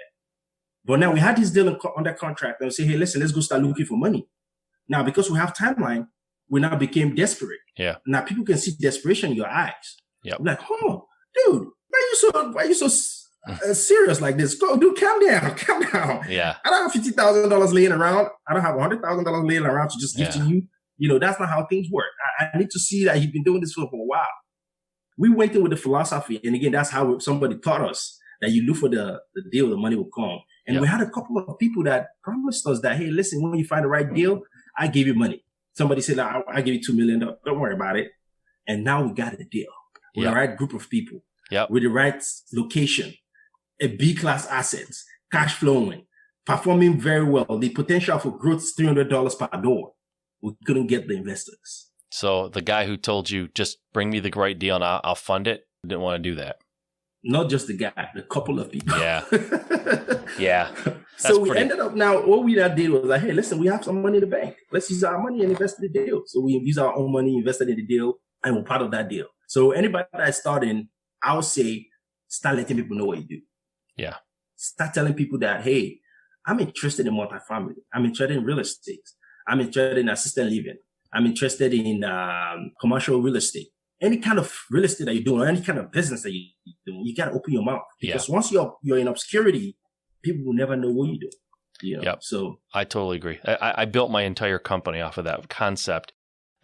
But now we had this deal under contract and we say, hey, listen, let's go start looking for money. Now, because we have timeline, we now became desperate. Yeah. Now people can see desperation in your eyes. Yeah. Like, oh, dude, why are you so serious like this? Go, dude, calm down. Yeah. I don't have $50,000 laying around. I don't have $100,000 laying around to just give to you. That's not how things work. I need to see that you've been doing this for a while. We went in with the philosophy. And again, that's how somebody taught us that you look for the deal, the money will come. And we had a couple of people that promised us that, hey, listen, when you find the right deal, I give you money. Somebody said, I'll give you $2 million. Don't worry about it. And now we got a deal with the right group of people, with the right location, a B-class assets, cash flowing, performing very well. The potential for growth is $300 per door. We couldn't get the investors. So the guy who told you, just bring me the right deal and I'll fund it, didn't want to do that. Not just the guy, the couple of people. Yeah. Yeah. So we ended up now, what we did was like, hey, listen, we have some money in the bank. Let's use our money and invest in the deal. So we use our own money, invested in the deal, and we're part of that deal. So anybody that's starting, I would say, start letting people know what you do. Yeah. Start telling people that, hey, I'm interested in multifamily. I'm interested in real estate. I'm interested in assisted living. I'm interested in commercial real estate. Any kind of real estate that you're doing, or any kind of business that you're doing, you got to open your mouth. Because once you're in obscurity, people will never know what you do. Yep. So I totally agree. I built my entire company off of that concept.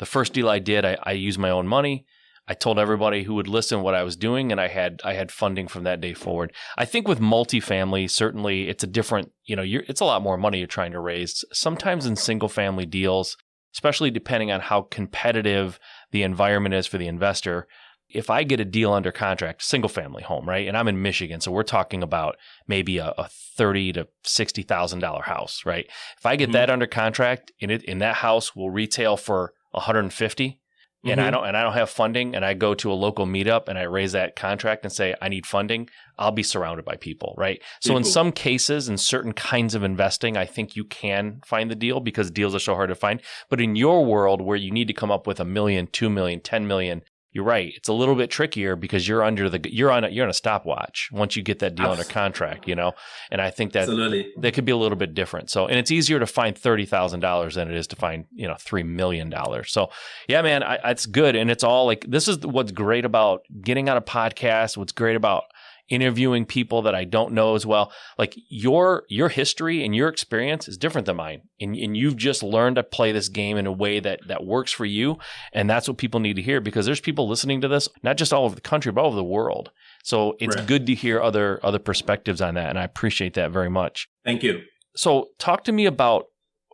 The first deal I did, I used my own money. I told everybody who would listen what I was doing, and I had funding from that day forward. I think with multifamily, certainly it's a different, it's a lot more money you're trying to raise. Sometimes in single family deals, especially depending on how competitive the environment is for the investor. If I get a deal under contract, single family home, right? And I'm in Michigan, so we're talking about maybe a $30,000 to $60,000 house, right? If I get that under contract and that house will retail for $150,000, and I don't have funding, and I go to a local meetup and I raise that contract and say I need funding, I'll be surrounded by people, right? So in some cases, in certain kinds of investing, I think you can find the deal because deals are so hard to find. But in your world where you need to come up with $1 million, $2 million, $10 million, you're right. It's a little bit trickier because you're on a stopwatch once you get that deal under contract, you know. And I think that that could be a little bit different. So, and it's easier to find $30,000 than it is to find $3 million. So, yeah, man, it's good, and it's all like this is what's great about getting on a podcast. What's great about interviewing people that I don't know as well. Like your history and your experience is different than mine. And you've just learned to play this game in a way that works for you. And that's what people need to hear, because there's people listening to this, not just all over the country, but all over the world. So it's good to hear other perspectives on that. And I appreciate that very much. Thank you. So talk to me about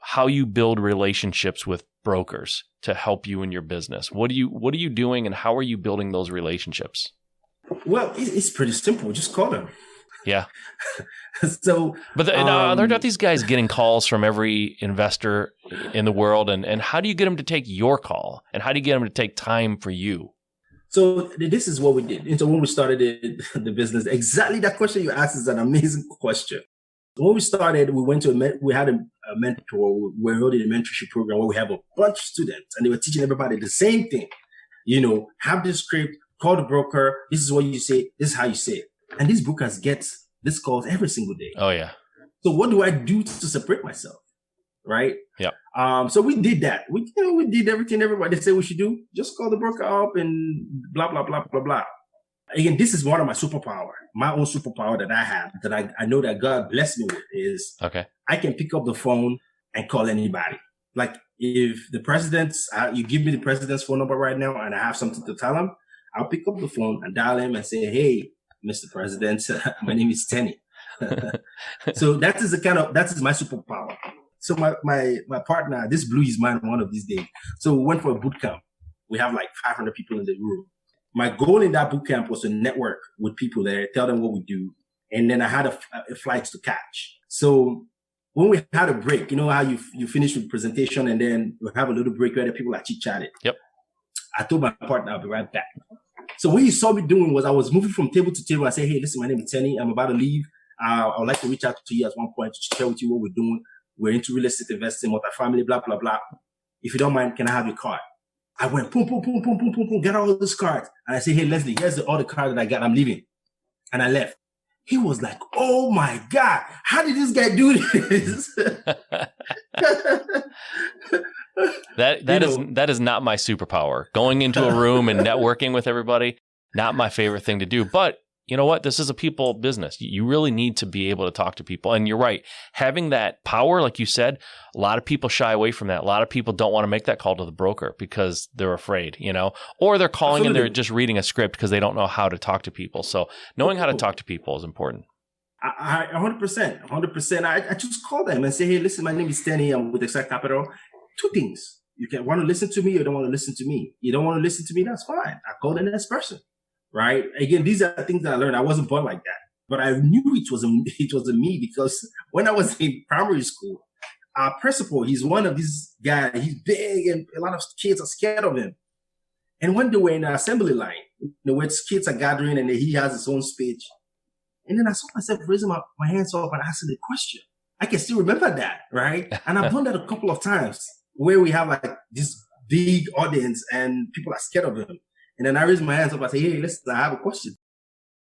how you build relationships with brokers to help you in your business. What are you doing, and how are you building those relationships? Well, it's pretty simple. Just call them. Yeah. So, but they're not these guys getting calls from every investor in the world. And how do you get them to take your call? And how do you get them to take time for you? So this is what we did. And so when we started the business, exactly that question you asked is an amazing question. When we started, we had a mentor. We were holding a mentorship program where we have a bunch of students, and they were teaching everybody the same thing. Have this script. Call the broker. This is what you say. This is how you say it. And these brokers get this calls every single day. Oh, yeah. So what do I do to separate myself? Right? Yeah. So we did that. We did everything everybody said we should do. Just call the broker up and blah, blah, blah, blah, blah. Again, this is one of my superpower. My own superpower that I have, that I know that God blessed me with, is I can pick up the phone and call anybody. Like if the president's, you give me the president's phone number right now and I have something to tell him, I'll pick up the phone and dial him and say, "Hey, Mr. President, my name is Tenny." So that is my superpower. So my partner, this blew his mind one of these days. So we went for a boot camp. We have like 500 people in the room. My goal in that boot camp was to network with people there, tell them what we do, and then I had a flight to catch. So when we had a break, you know how you finish with presentation and then we have a little break where the people are chit-chatting. Yep. I told my partner I'll be right back. So what he saw me doing was I was moving from table to table. I said, "Hey, listen, my name is Tenny. I'm about to leave. I would like to reach out to you at one point to share with you what we're doing. We're into real estate investing, multifamily, blah, blah, blah. If you don't mind, can I have your card?" I went, boom, boom, boom, boom, boom, boom, boom, get all those cards. And I said, "Hey, Leslie, here's all the cards that I got. I'm leaving." And I left. He was like, "Oh my God, how did this guy do this?" That is not my superpower. Going into a room and networking with everybody, not my favorite thing to do. But you know what? This is a people business. You really need to be able to talk to people. And you're right. Having that power, like you said, a lot of people shy away from that. A lot of people don't want to make that call to the broker because they're afraid, or they're calling and they're just reading a script because they don't know how to talk to people. So knowing how to talk to people is important. I 100%. I just call them and say, "Hey, listen, my name is Tenny. I'm with Xsite Capital." Two things. You can want to listen to me or don't want to listen to me. You don't want to listen to me, that's fine. I call the next person. Right? Again, these are things that I learned. I wasn't born like that, but I knew it was a me, because when I was in primary school, our principal, he's one of these guys. He's big, and a lot of kids are scared of him. And when they were in the assembly line, where kids are gathering and he has his own speech, and then I saw myself raising my hands up and asking the question. I can still remember that, right? And I've done that a couple of times where we have like this big audience and people are scared of him. And then I raise my hands up and say, "Hey, listen, I have a question."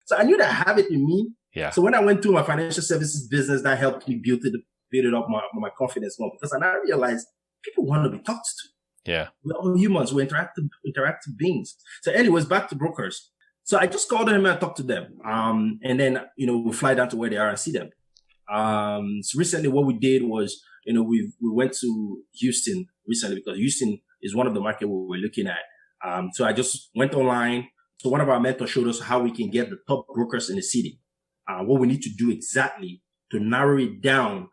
So I knew that I have it in me. Yeah. So when I went through my financial services business, that helped me build it up my confidence more, because I realized people want to be talked to. Yeah. We're all humans. We're interactive beings. So anyways, back to brokers. So I just called them and talked to them. And then, we fly down to where they are and see them. So recently what we did was, we went to Houston recently, because Houston is one of the markets we were looking at. So I just went online. So one of our mentors showed us how we can get the top brokers in the city, what we need to do exactly to narrow it down.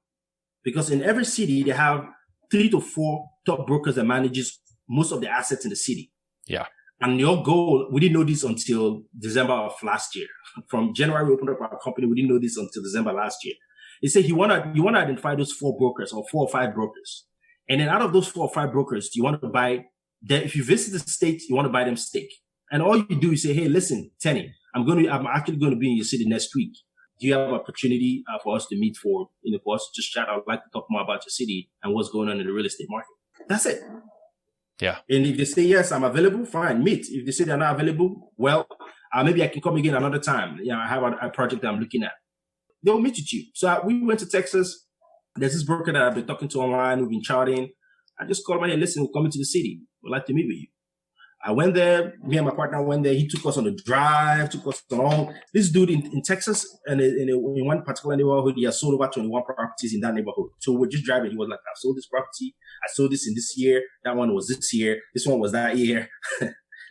Because in every city, they have 3 to 4 top brokers that manages most of the assets in the city. Yeah. And your goal, we didn't know this until December of last year. From January, we opened up our company. We didn't know this until December last year. He said you want to identify those 4 brokers or 4 or 5 brokers. And then out of those 4 or 5 brokers, you want to buy Then if you visit the state, you want to buy them steak. And all you do is say, hey, listen, Tenny, I'm actually going to be in your city next week. Do you have an opportunity for us to meet for us to just chat? I'd like to talk more about your city and what's going on in the real estate market. That's it. Yeah. And if they say, yes, I'm available, fine, meet. If they say they're not available, well, maybe I can come again another time. I have a project that I'm looking at. They'll meet with you. So we went to Texas. There's this broker that I've been talking to online. We've been chatting. I just called him and said, listen, we're coming to the city. We'd like to meet with you. I went there. Me and my partner went there. He took us on the drive, took us on all. This dude in Texas, and in one particular neighborhood, he has sold over 21 properties in that neighborhood. So we're just driving. He was like, I sold this property. I sold this in this year. That one was this year. This one was that year.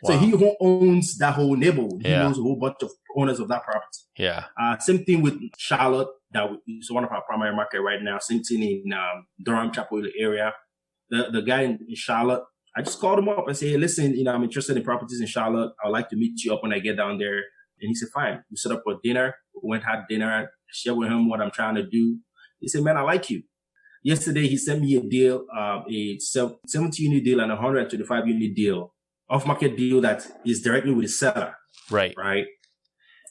So he owns that whole neighborhood. He owns a whole bunch of owners of that property. Yeah. Same thing with Charlotte. That is one of our primary market right now. Same thing in Durham, Chapel Hill area. The guy in Charlotte, I just called him up and said, hey, listen, I'm interested in properties in Charlotte. I would like to meet you up when I get down there. And he said, fine. We set up for dinner. We went, had dinner, shared with him what I'm trying to do. He said, man, I like you. Yesterday, he sent me a deal, a 70 unit deal and a 125 unit deal, off-market deal that is directly with the seller. Right. Right.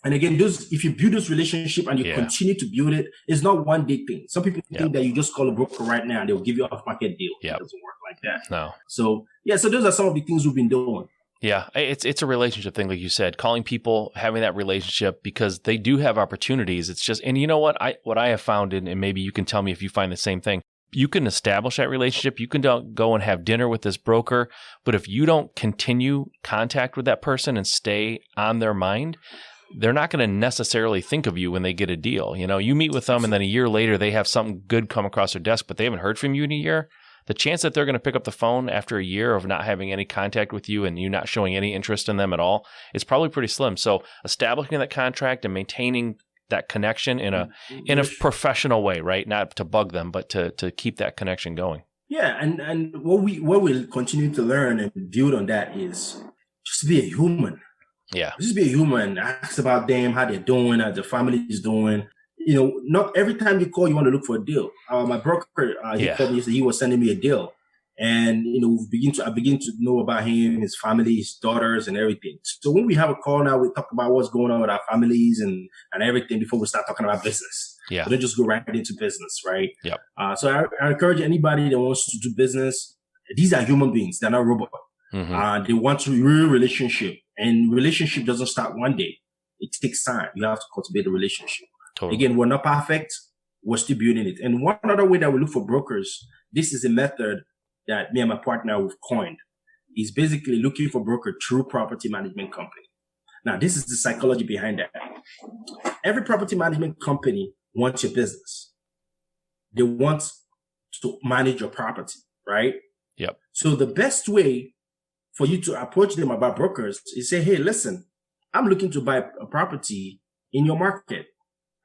And again, if you build this relationship and you continue to build it, it's not one day thing. Some people think that you just call a broker right now and they'll give you an off-market deal. It doesn't work like that. No. So those are some of the things we've been doing. Yeah, it's a relationship thing, like you said, calling people, having that relationship, because they do have opportunities. It's just, and you know what I have found, and maybe you can tell me if you find the same thing. You can establish that relationship. You can go and have dinner with this broker, but if you don't continue contact with that person and stay on their mind, they're not going to necessarily think of you when they get a deal. You meet with them and then a year later they have something good come across their desk, but they haven't heard from you in a year. The chance that they're going to pick up the phone after a year of not having any contact with you and you not showing any interest in them at all is probably pretty slim. So establishing that contract and maintaining that connection in a professional way, right? Not to bug them, but to keep that connection going. Yeah, and what we'll continue to learn and build on that is just be a human. Yeah. Just be a human. Ask about them, how they're doing, how their family is doing. Not every time you call, you want to look for a deal. My broker, he told me he was sending me a deal. And, I begin to know about him, his family, his daughters and everything. So when we have a call now, we talk about what's going on with our families and everything before we start talking about business. Yeah. So don't just go right into business, right? Yep. So I encourage anybody that wants to do business. These are human beings. They're not robots. Mm-hmm. They want a real relationship. And relationship doesn't start one day. It takes time. You have to cultivate a relationship. Totally. Again, we're not perfect. We're still building it. And one other way that we look for brokers, this is a method that me and my partner have coined, is basically looking for broker through property management company. Now, this is the psychology behind that. Every property management company wants your business. They want to manage your property, right? Yep. So the best way for you to approach them about brokers is say, hey, listen, I'm looking to buy a property in your market.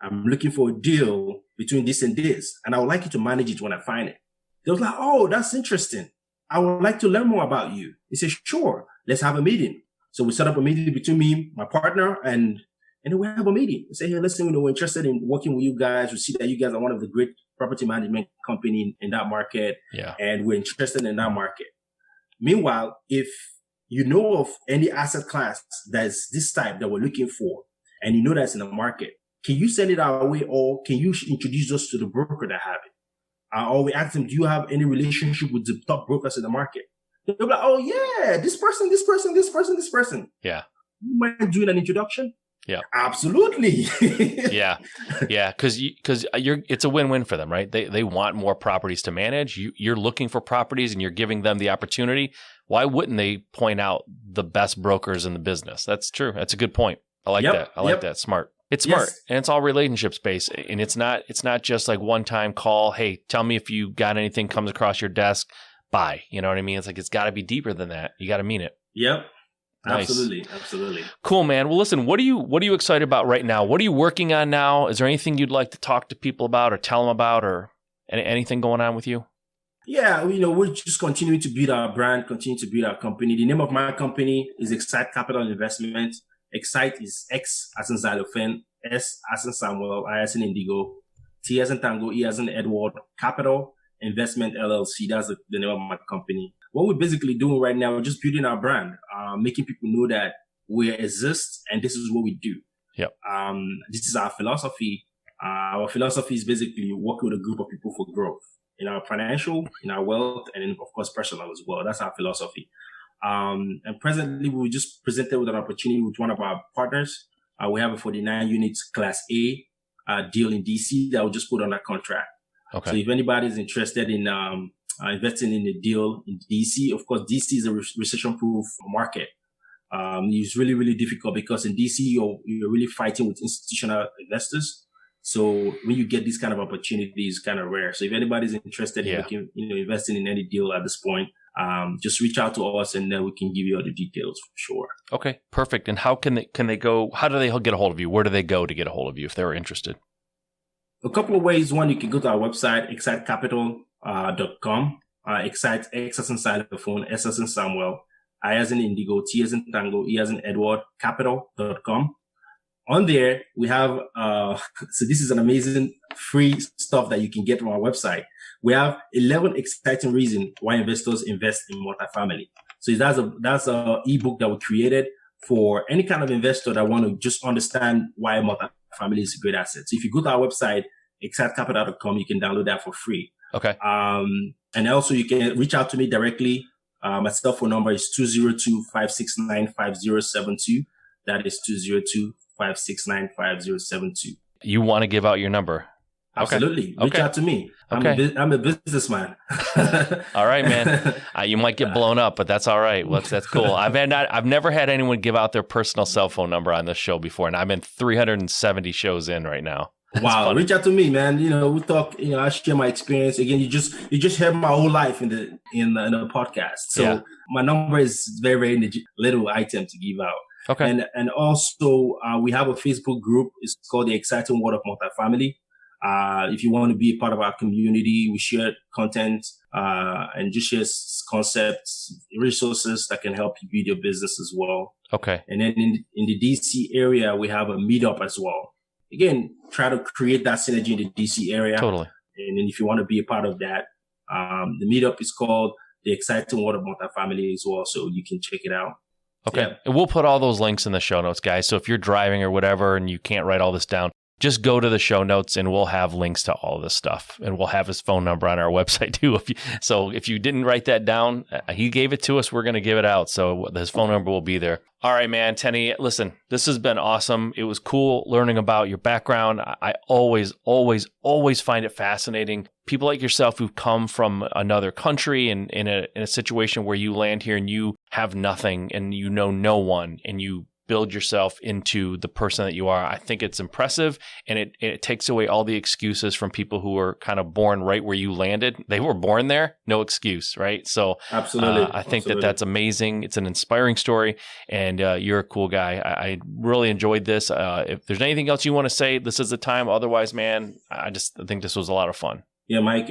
I'm looking for a deal between this and this, and I would like you to manage it when I find it. They was like, oh, that's interesting. I would like to learn more about you. He said, sure, let's have a meeting. So we set up a meeting between me, my partner, and we have a meeting. We say, hey, listen, we're interested in working with you guys. We see that you guys are one of the great property management company in that market. Yeah. And we're interested in that market. Meanwhile, if you know of any asset class that's this type that we're looking for, and you know that's in the market, can you send it our way, or can you introduce us to the broker that have it? Or we ask them, do you have any relationship with the top brokers in the market? They'll be like, oh yeah, this person. Yeah. You mind doing an introduction? Yeah. Absolutely. Yeah. Because it's a win-win for them, right? They want more properties to manage. You're looking for properties and you're giving them the opportunity. Why wouldn't they point out the best brokers in the business? That's true. That's a good point. I like that. I like that. Smart. It's smart. Yes. And it's all relationships based. And it's not just like one time call. Hey, tell me if you got anything comes across your desk. Bye. You know what I mean? It's like, it's got to be deeper than that. You got to mean it. Yep. Nice. Absolutely. Cool, man. Well, listen, what are you excited about right now? What are you working on now? Is there anything you'd like to talk to people about or tell them about, or anything going on with you? Yeah, we're just continuing to build our brand, continue to build our company. The name of my company is Xsite Capital Investment. Xsite is X as in xylophone, S as in Samuel, I as in Indigo, T as in Tango, E as in Edward, Capital Investment LLC. That's the name of my company. what we're basically doing right now, we're just building our brand, making people know that we exist and this is what we do. Yep. This is our philosophy. Our philosophy is basically working with a group of people for growth in our financial, in our wealth, and in, of course, personal as well. That's our philosophy. And presently, we just presented with an opportunity with one of our partners. We have a 49 units Class A deal in DC that we just put on that contract. Okay. So if anybody is interested in investing in a deal in DC, of course, DC is a recession-proof market. It's really, really difficult because in DC, you're really fighting with institutional investors. So when you get these kind of opportunities, it's kind of rare. So if anybody's interested in looking, investing in any deal at this point, just reach out to us and then we can give you all the details for sure. Okay, perfect. And how can they go? How do they get a hold of you? Where do they go to get a hold of you if they're interested? A couple of ways. One, you can go to our website, xsitecapital.com. Xsite, X as in xylophone, S as in Samuel, I as in Indigo, T as in Tango, E as in Edward, capital.com. On there, we have, so this is an amazing free stuff that you can get from our website. We have 11 exciting reasons why investors invest in multifamily. So that's a ebook that we created for any kind of investor that want to just understand why multifamily is a great asset. So if you go to our website, xsitecapital.com, you can download that for free. Okay. And also you can reach out to me directly. My cell phone number is 202-569-5072. That is 202-569-5072. You want to give out your number? Absolutely. Reach out to me. I'm a businessman. All right, man. You might get blown up, but that's all right. That's cool. I've never had anyone give out their personal cell phone number on this show before, and I'm in 370 shows in right now. Wow. Reach out to me, man. We talk, I share my experience. Again, you just heard my whole life in the podcast. So my number is very, very little item to give out. Okay. And also, we have a Facebook group. It's called The Exciting World of Multifamily. If you want to be a part of our community, we share content and just share concepts, resources that can help you build your business as well. Okay. And then in the DC area, we have a meetup as well. Again, try to create that synergy in the DC area. Totally. And then if you want to be a part of that, the meetup is called The Exciting World of Multifamily as well. So you can check it out. Okay. Yeah. And we'll put all those links in the show notes, guys. So if you're driving or whatever and you can't write all this down, just go to the show notes and we'll have links to all of this stuff. And we'll have his phone number on our website too. So if you didn't write that down, he gave it to us. We're going to give it out. So his phone number will be there. All right, man. Tenny, listen, this has been awesome. It was cool learning about your background. I always find it fascinating. People like yourself who've come from another country and in a situation where you land here and you have nothing and you know no one and you build yourself into the person that you are. I think it's impressive, and it takes away all the excuses from people who are kind of born right where you landed. They were born there, no excuse, right? So absolutely, I think that's amazing. It's an inspiring story, and you're a cool guy. I really enjoyed this. If there's anything else you want to say, this is the time. Otherwise, man, I think this was a lot of fun. Yeah, Mike,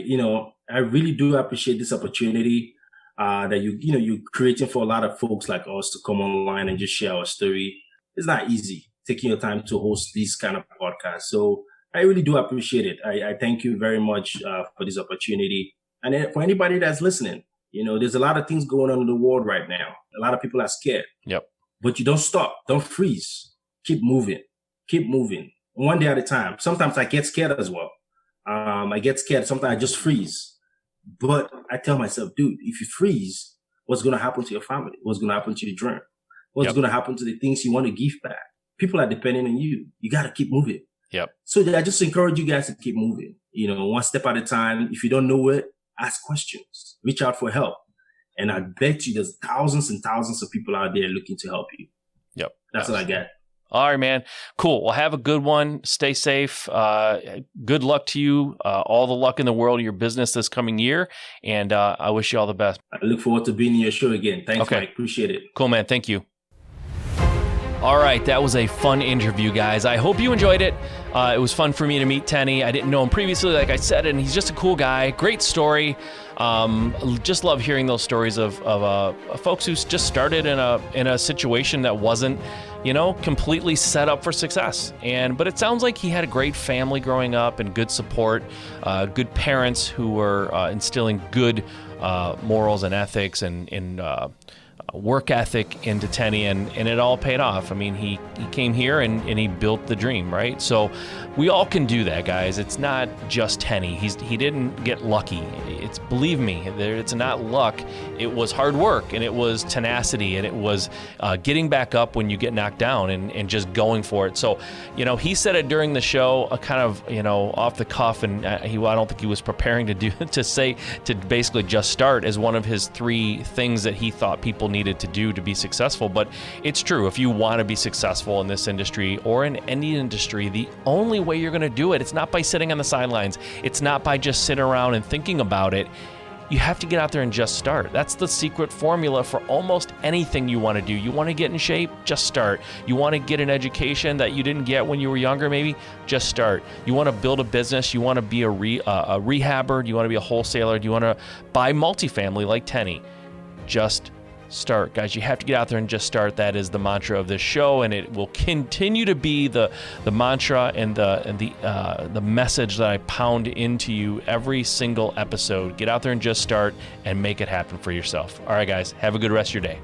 I really do appreciate this opportunity that you're creating for a lot of folks like us to come online and just share our story. It's not easy taking your time to host these kind of podcasts. So I really do appreciate it. I thank you very much for this opportunity. And for anybody that's listening, there's a lot of things going on in the world right now. A lot of people are scared. Yep. But you don't stop. Don't freeze. Keep moving. Keep moving. One day at a time. Sometimes I get scared as well. I get scared. Sometimes I just freeze. But I tell myself, dude, if you freeze, what's going to happen to your family? What's going to happen to your dream? What's going to happen to the things you want to give back? People are depending on you. You got to keep moving. Yep. So I just encourage you guys to keep moving, one step at a time. If you don't know it, ask questions, reach out for help. And I bet you there's thousands and thousands of people out there looking to help you. Yep. That's what I got. All right, man. Cool. Well, have a good one. Stay safe. Good luck to you. All the luck in the world in your business this coming year. And I wish you all the best. I look forward to being in your show again. Thanks, Mike. Appreciate it. Cool, man. Thank you. All right, that was a fun interview, guys. I hope you enjoyed it. It was fun for me to meet Tenny. I didn't know him previously, like I said, and he's just a cool guy. Great story. Just love hearing those stories of folks who just started in a situation that wasn't, completely set up for success. But it sounds like he had a great family growing up and good support, good parents who were instilling good morals and ethics and work ethic into Tenny, and it all paid off. I mean, he came here and he built the dream, right? So we all can do that, guys. It's not just Tenny. He didn't get lucky. It's, believe me, it's not luck. It was hard work, and it was tenacity, and it was getting back up when you get knocked down and just going for it. So, he said it during the show, kind of, off the cuff, and I don't think he was preparing to basically just start as one of his 3 things that he thought people needed to do to be successful. But it's true. If you want to be successful in this industry or in any industry, the only way you're going to do it, it's not by sitting on the sidelines. It's not by just sitting around and thinking about it. You have to get out there and just start. That's the secret formula for almost anything you want to do. You want to get in shape? Just start. You want to get an education that you didn't get when you were younger, maybe? Just start. You want to build a business? You want to be a rehabber? Do you want to be a wholesaler? Do you want to buy multifamily like Tenny? Just start, guys. You have to get out there and just start. That is the mantra of this show, and it will continue to be the mantra and the message that I pound into you every single episode. Get out there and just start and make it happen for yourself. All right, guys, have a good rest of your day.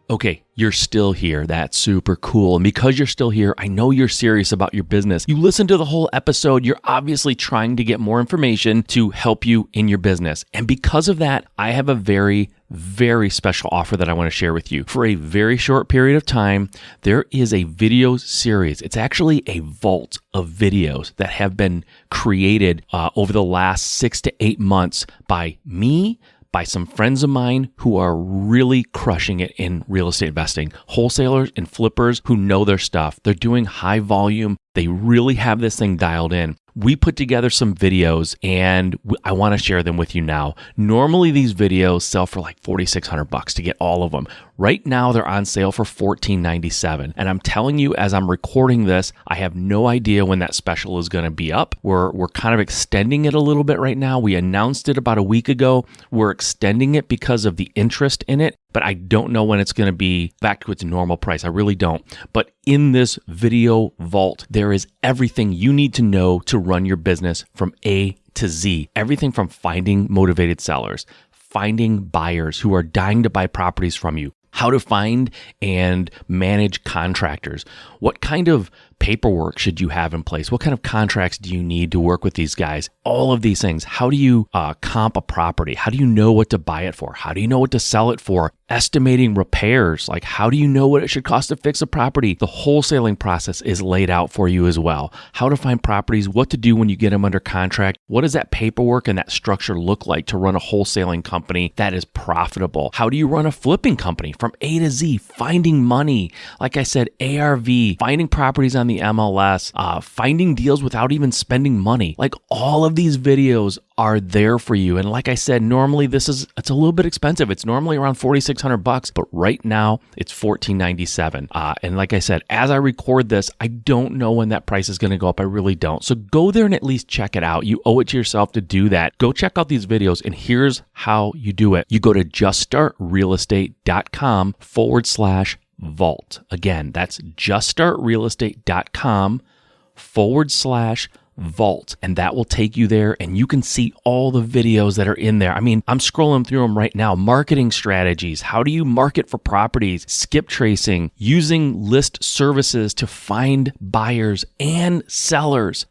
Okay, you're still here. That's super cool. And because you're still here, I know you're serious about your business. You listened to the whole episode. You're obviously trying to get more information to help you in your business. And because of that, I have a very, very special offer that I want to share with you. For a very short period of time, there is a video series. It's actually a vault of videos that have been created over the last 6 to 8 months by me, by some friends of mine who are really crushing it in real estate investing, wholesalers and flippers who know their stuff. They're doing high volume. They really have this thing dialed in. We put together some videos and I want to share them with you now. Normally these videos sell for like $4,600 to get all of them. Right now they're on sale for $14.97. And I'm telling you, as I'm recording this, I have no idea when that special is going to be up. We're kind of extending it a little bit right now. We announced it about a week ago. We're extending it because of the interest in it, but I don't know when it's going to be back to its normal price. I really don't. But in this video vault, there is everything you need to know to run your business from A to Z. Everything from finding motivated sellers, finding buyers who are dying to buy properties from you, how to find and manage contractors, what kind of paperwork should you have in place, what kind of contracts do you need to work with these guys, all of these things. How do you comp a property? How do you know what to buy it for? How do you know what to sell it for? Estimating repairs, like how do you know what it should cost to fix a property? The wholesaling process is laid out for you as well. How to find properties, what to do when you get them under contract. What does that paperwork and that structure look like to run a wholesaling company that is profitable? How do you run a flipping company from A to Z? Finding money, like I said, ARV, finding properties on the MLS, finding deals without even spending money. Like all of these videos are there for you. And like I said, normally it's a little bit expensive. It's normally around $4,600, but right now it's $14.97. And like I said, as I record this, I don't know when that price is going to go up. I really don't. So go there and at least check it out. You owe it to yourself to do that. Go check out these videos, and here's how you do it. You go to juststartrealestate.com/vault. Again, that's juststartrealestate.com/vault, and that will take you there, and you can see all the videos that are in there. I mean, I'm scrolling through them right now. Marketing strategies, how do you market for properties, skip tracing, using list services to find buyers and sellers,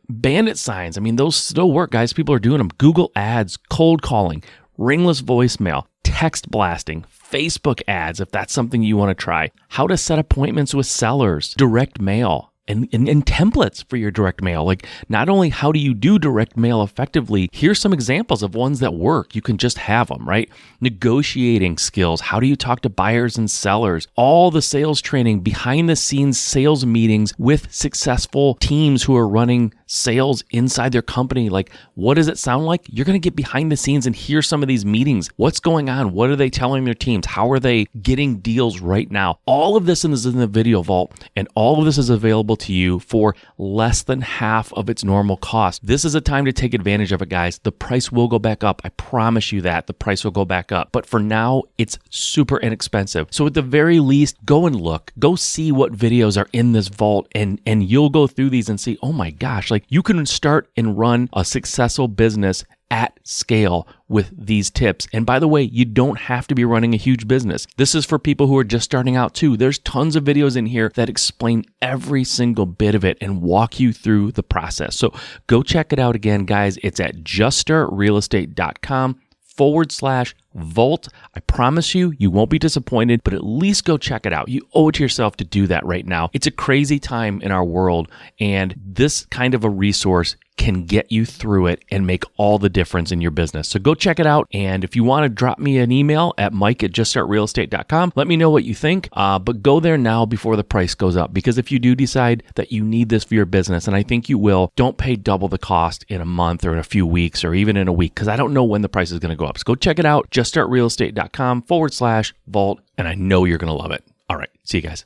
bandit signs. I mean, those still work, guys. People are doing them. Google ads, cold calling, ringless voicemail, text blasting, Facebook ads, if that's something you want to try, how to set appointments with sellers, direct mail, and templates for your direct mail. Like, not only how do you do direct mail effectively, here's some examples of ones that work. You can just have them, right? Negotiating skills. How do you talk to buyers and sellers? All the sales training, behind the scenes sales meetings with successful teams who are running sales inside their company. Like, what does it sound like? You're going to get behind the scenes and hear some of these meetings. What's going on? What are they telling their teams? How are they getting deals right now? All of this is in the Video Vault, and all of this is available to you for less than half of its normal cost. This is a time to take advantage of it, guys. The price will go back up. I promise you that. The price will go back up. But for now, it's super inexpensive. So at the very least, go and look. Go see what videos are in this vault, and you'll go through these and see, oh my gosh, like you can start and run a successful business at scale with these tips. And by the way, you don't have to be running a huge business. This is for people who are just starting out too. There's tons of videos in here that explain every single bit of it and walk you through the process. So go check it out again, guys. It's at juststartrealestate.com/vault. I promise you, you won't be disappointed, but at least go check it out. You owe it to yourself to do that right now. It's a crazy time in our world, and this kind of a resource can get you through it and make all the difference in your business. So go check it out. And if you want to drop me an email at mike@juststartrealestate.com, let me know what you think. But go there now before the price goes up, because if you do decide that you need this for your business, and I think you will, don't pay double the cost in a month or in a few weeks or even in a week, because I don't know when the price is going to go up. So go check it out, juststartrealestate.com/vault, and I know you're going to love it. All right. See you guys.